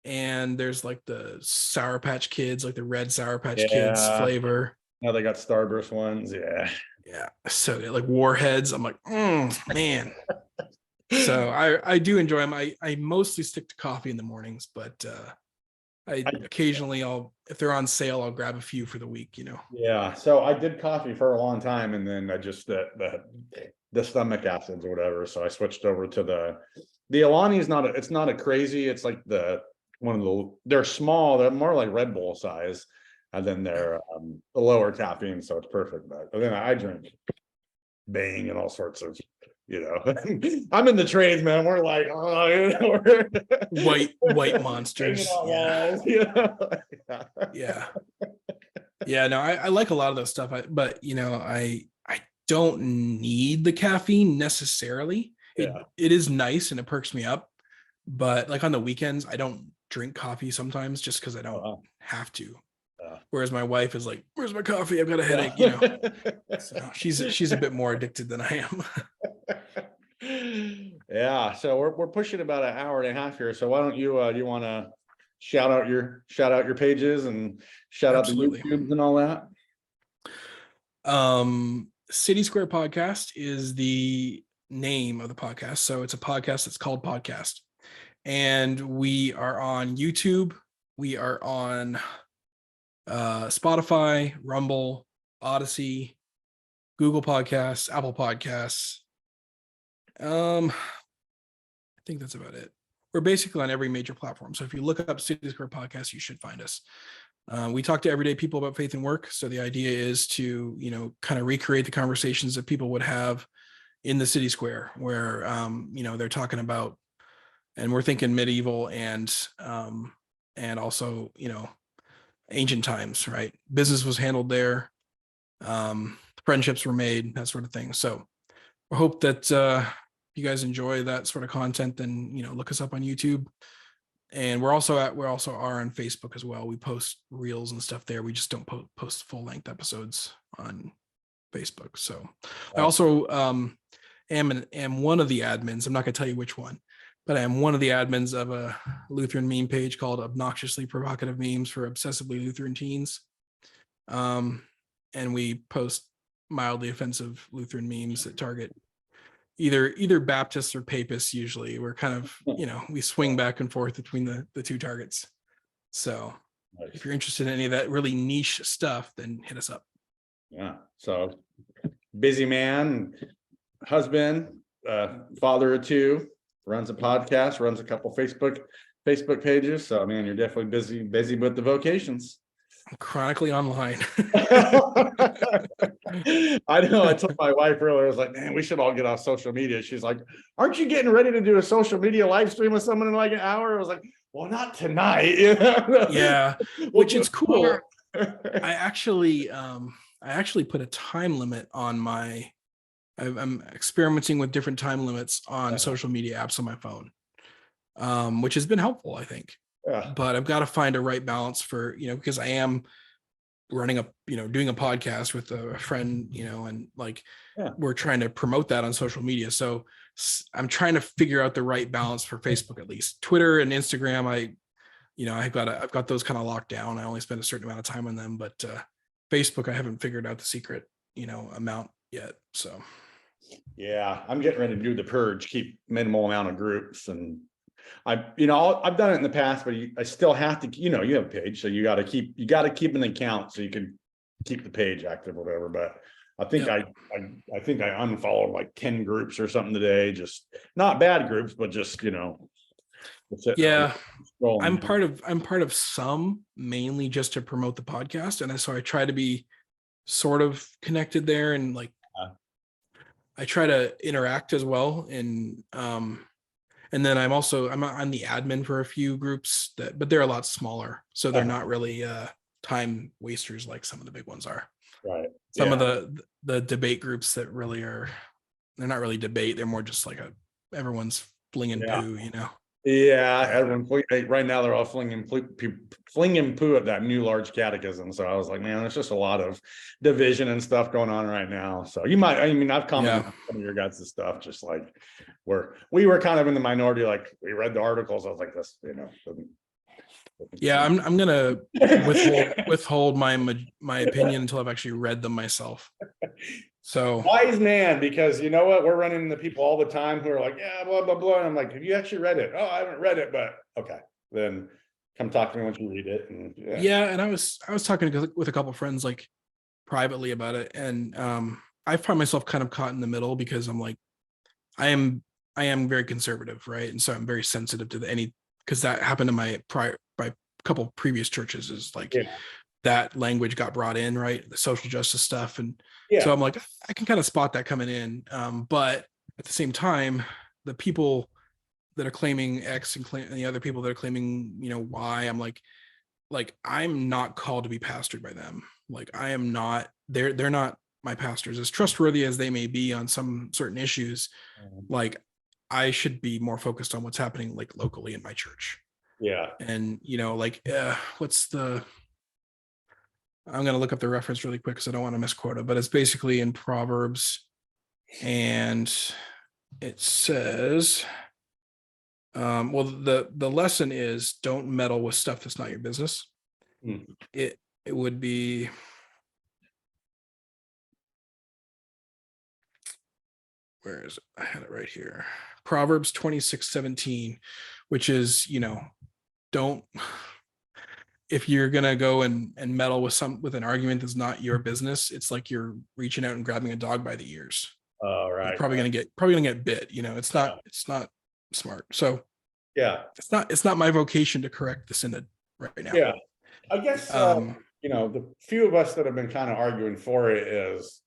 and there's like the Sour Patch Kids, like the red Sour Patch Kids Yeah. flavor. Now they got Starburst ones. Yeah. Yeah, so like Warheads. I'm like, man. So I do enjoy them. I mostly stick to coffee in the mornings, but I occasionally if they're on sale, I'll grab a few for the week. Yeah. So I did coffee for a long time, and then I just the stomach acids or whatever. So I switched over to the Alani is not it's not a crazy. It's like they're small. They're more like Red Bull size, and then they're the lower caffeine, so it's perfect. But then I drink Bang and all sorts of, I'm in the trades, man. We're like, we're white monsters. Yeah. Yeah, no, I like a lot of those stuff. But I don't need the caffeine necessarily. It is nice and it perks me up. But like on the weekends, I don't drink coffee sometimes just because I don't have to. Whereas my wife is like, "Where's my coffee? I've got a headache." So she's a bit more addicted than I am. Yeah, so we're pushing about an hour and a half here. So why don't you want to shout out your pages and shout Absolutely. out the YouTubes and all that? City Square Podcast is the name of the podcast. So it's a podcast that's called Podcast. And we are on YouTube. We are on Spotify, Rumble, Odyssey, Google Podcasts, Apple Podcasts. I think that's about it. We're basically on every major platform. So if you look up City Square Podcast, you should find us. We talk to everyday people about faith and work. So the idea is to, kind of recreate the conversations that people would have in the city square where, they're talking about, and we're thinking medieval and also, ancient times, right? Business was handled there. Friendships were made, that sort of thing. So I hope that you guys enjoy that sort of content. Then, look us up on YouTube. And we're also are on Facebook as well. We post reels and stuff there. We just don't post full length episodes on Facebook. So I also am one of the admins. I'm not going to tell you which one, but I am one of the admins of a Lutheran meme page called Obnoxiously Provocative Memes for Obsessively Lutheran Teens. And we post mildly offensive Lutheran memes that target either Baptists or Papists. Usually we're kind of, we swing back and forth between the two targets. So if you're interested in any of that really niche stuff, then hit us up. Yeah. So busy man, husband, father of two, runs a podcast, runs a couple Facebook pages. So man, you're definitely busy with the vocations. I'm chronically online. I know. I told my wife earlier, I was like, man, we should all get off social media. She's like, aren't you getting ready to do a social media live stream with someone in like an hour? I was like, well, not tonight. Yeah, which is cool. I actually put a time limit on I'm experimenting with different time limits on social media apps on my phone, which has been helpful, I think. Yeah. But I've got to find a right balance for, because I am running doing a podcast with a friend, and we're trying to promote that on social media. So I'm trying to figure out the right balance for Facebook, at least. Twitter and Instagram, I've got those kind of locked down. I only spend a certain amount of time on them, but Facebook, I haven't figured out the secret, amount yet. So Yeah, I'm getting ready to do the purge, keep minimal amount of groups, and I've done it in the past, but I still have to, you have a page, so you got to keep an account so you can keep the page active or whatever. But I think Yep. I think I unfollowed like 10 groups or something today, just not bad groups, but just Yeah. I'm scrolling. part of some, mainly just to promote the podcast. And so I try to be sort of connected there, and like I try to interact as well. And then I'm the admin for a few groups but they're a lot smaller. So they're not really time wasters like some of the big ones are. Right. Some of Yeah. the debate groups that really they're not really debate. They're more just like everyone's flinging Yeah. poo, Yeah, everyone right now they're all flinging poo at that new large catechism. So I was like, man, there's just a lot of division and stuff going on right now. So I've commented on some of your guys' stuff, just like we were kind of in the minority, like we read the articles. I was like, this, Yeah, I'm gonna withhold my opinion until I've actually read them myself. So wise man, because you know what, we're running into people all the time who are like, yeah, blah blah blah, and I'm like, have you actually read it? Oh, I haven't read it, but okay, then come talk to me once you read it. And yeah, and I was talking with a couple of friends like privately about it, and I find myself kind of caught in the middle because I'm like, I am very conservative, right? And so I'm very sensitive to because that happened in my couple previous churches, is like that language got brought in, right? The social justice stuff. And so I'm like, I can kind of spot that coming in. But at the same time, the people that are claiming X and the other people that are claiming, Y, I'm like, I'm not called to be pastored by them. Like I am not, they're not my pastors, as trustworthy as they may be on some certain issues. Like I should be more focused on what's happening like locally in my church. Yeah. And I'm going to look up the reference really quick because I don't want to misquote it, but it's basically in Proverbs, and it says, well, the lesson is don't meddle with stuff that's not your business. It would be, where is it? I had it right here. Proverbs 26:17, which is, don't, if you're gonna go and meddle with an argument that's not your business, it's like you're reaching out and grabbing a dog by the ears. Oh, right. You're probably gonna get bit. It's not smart. So yeah, it's not my vocation to correct the synod right now. Yeah, I guess the few of us that have been kind of arguing for it is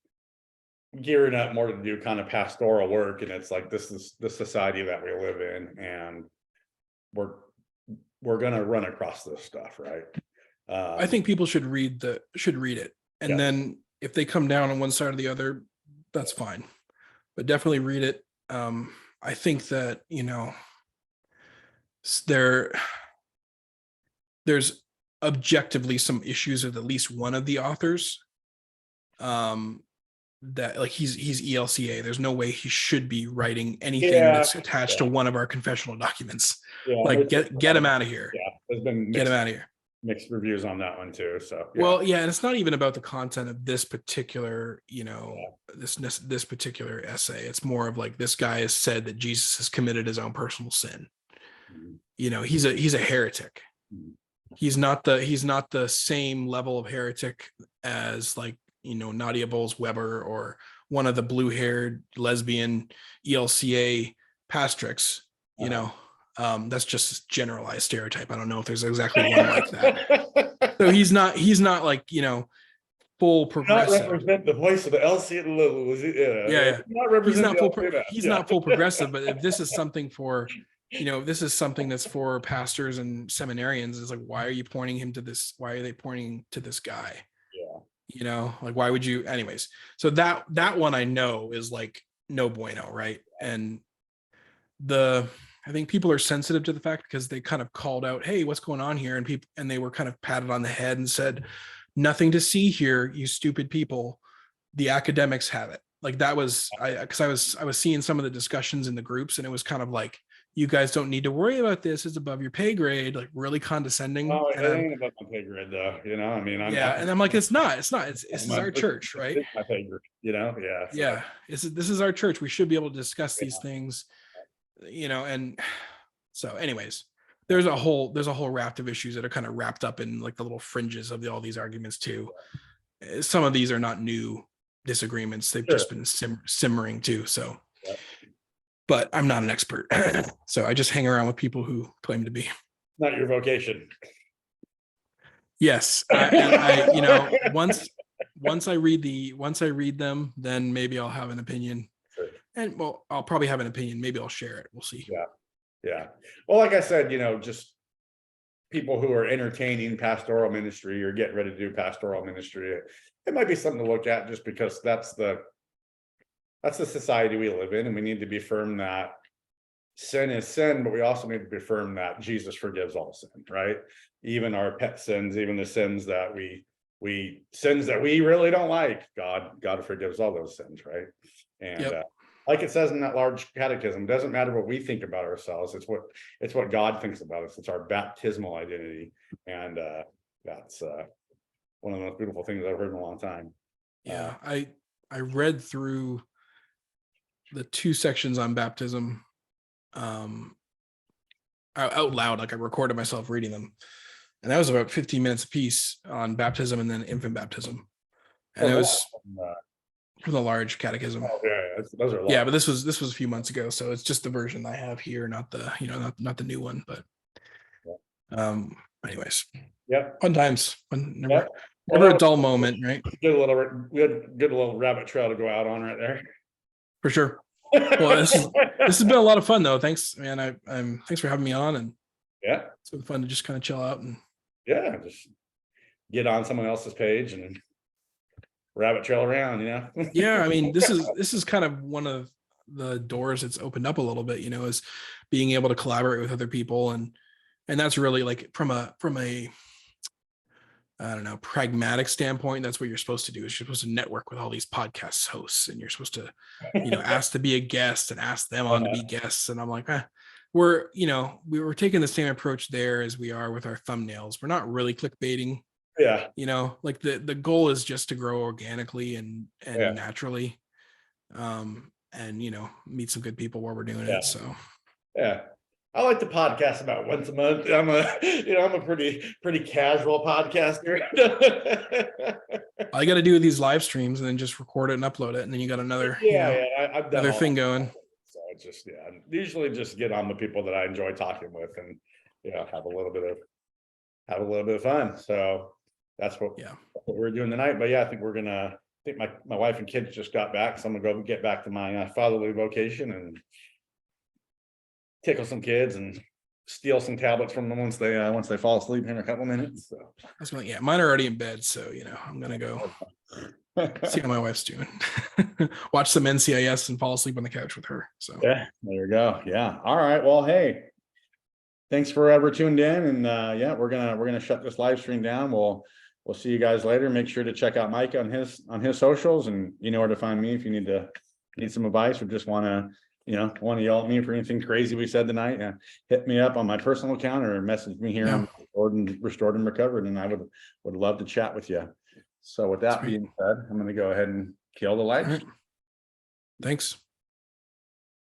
gearing up more to do kind of pastoral work, and it's like this is the society that we live in, and we're gonna run across this stuff, right? I think people should read it, and then if they come down on one side or the other, that's fine, but definitely read it. I think that there's objectively some issues with at least one of the authors, that like he's ELCA. There's no way he should be writing anything that's attached to one of our confessional documents. Like get him out of here. Yeah, there's been get him out of here. Mixed reviews on that one too. So well, yeah, and it's not even about the content of this particular, this particular essay. It's more of like, this guy has said that Jesus has committed his own personal sin. He's a heretic. He's not the same level of heretic as like Nadia Bowles-Weber or one of the blue-haired lesbian ELCA pastrix. That's just generalized stereotype. I don't know if there's exactly one like that. So he's not like full progressive. Not represent the voice of the LC. Yeah. He's not full progressive. But if this is something for, this is something that's for pastors and seminarians, it's like, why are you pointing to this? Why are they pointing to this guy? Like, why would you? Anyways, so that one I know is like no bueno, right? And I think people are sensitive to the fact because they kind of called out, hey, what's going on here? And they were kind of patted on the head and said, nothing to see here, you stupid people. The academics have it. Like that was, because I was seeing some of the discussions in the groups, and it was kind of like, you guys don't need to worry about this. It's above your pay grade, like really condescending. Oh, it And ain't about my pay grade though, I mean, and I'm like, it's not, this is our church, right? It's my pay grade, yeah. So, Yeah. This is our church. We should be able to discuss yeah. these things, and so anyways, there's a whole raft of issues that are kind of wrapped up in like the little fringes of all these arguments too. Some of these are not new disagreements. They've just been simmering too. So, but I'm not an expert. So I just hang around with people who claim to be. Not your vocation. Yes. I once I read them, then maybe I'll have an opinion. Sure. And well, I'll probably have an opinion. Maybe I'll share it. We'll see. Yeah. Well, like I said, just people who are entertaining pastoral ministry or getting ready to do pastoral ministry, it might be something to look at, just because that's the society we live in, and we need to be firm that sin is sin, but we also need to be firm that Jesus forgives all sin, right? Even our pet sins, even the sins that we really don't like, God forgives all those sins, right? And like it says in that large catechism, it doesn't matter what we think about ourselves. It's what God thinks about us. It's our baptismal identity. And that's one of the most beautiful things I've heard in a long time. Yeah. I read through the 2 sections on baptism out loud. Like I recorded myself reading them, and that was about 15 minutes a piece on baptism and then infant baptism. And it was from the large catechism. Oh, yeah, those are long. Yeah, but this was a few months ago, so it's just the version I have here, not the not the new one. But anyways, fun times. Never a dull moment, right? We had a little rabbit trail to go out on right there. For sure. Well, this has been a lot of fun though. Thanks, man. Thanks for having me on, and it's been fun to just kind of chill out and just get on someone else's page and rabbit trail around, Yeah, I mean, this is kind of one of the doors that's opened up a little bit, is being able to collaborate with other people, and that's really like from a I don't know, pragmatic standpoint, that's what you're supposed to do. Is you're supposed to network with all these podcast hosts, and you're supposed to ask to be a guest and ask them on to be guests. And I'm like, we're taking the same approach there as we are with our thumbnails. We're not really clickbaiting. Like the goal is just to grow organically and naturally, and meet some good people while we're doing it. So I like to podcast about once a month. I'm a pretty casual podcaster. All you got to do with these live streams, and then just record it and upload it, and then you got another I've done another thing going. So it's just usually just get on the people that I enjoy talking with, and have a little bit of fun. So that's what we're doing tonight. But I think I think my wife and kids just got back, so I'm gonna go get back to my fatherly vocation and tickle some kids and steal some tablets from them once they fall asleep in a couple minutes. So mine are already in bed, so I'm gonna go see how my wife's doing. Watch some NCIS and fall asleep on the couch with her. So there you go. All right, well, hey, thanks for ever tuned in, and we're gonna shut this live stream down. We'll see you guys later. Make sure to check out Micah on his socials, and you know where to find me if you need some advice or just want to yell at me for anything crazy we said tonight. Hit me up on my personal account or message me here on Restored and Recovered, and I would love to chat with you. So with that being said, I'm going to go ahead and kill the light. Thanks.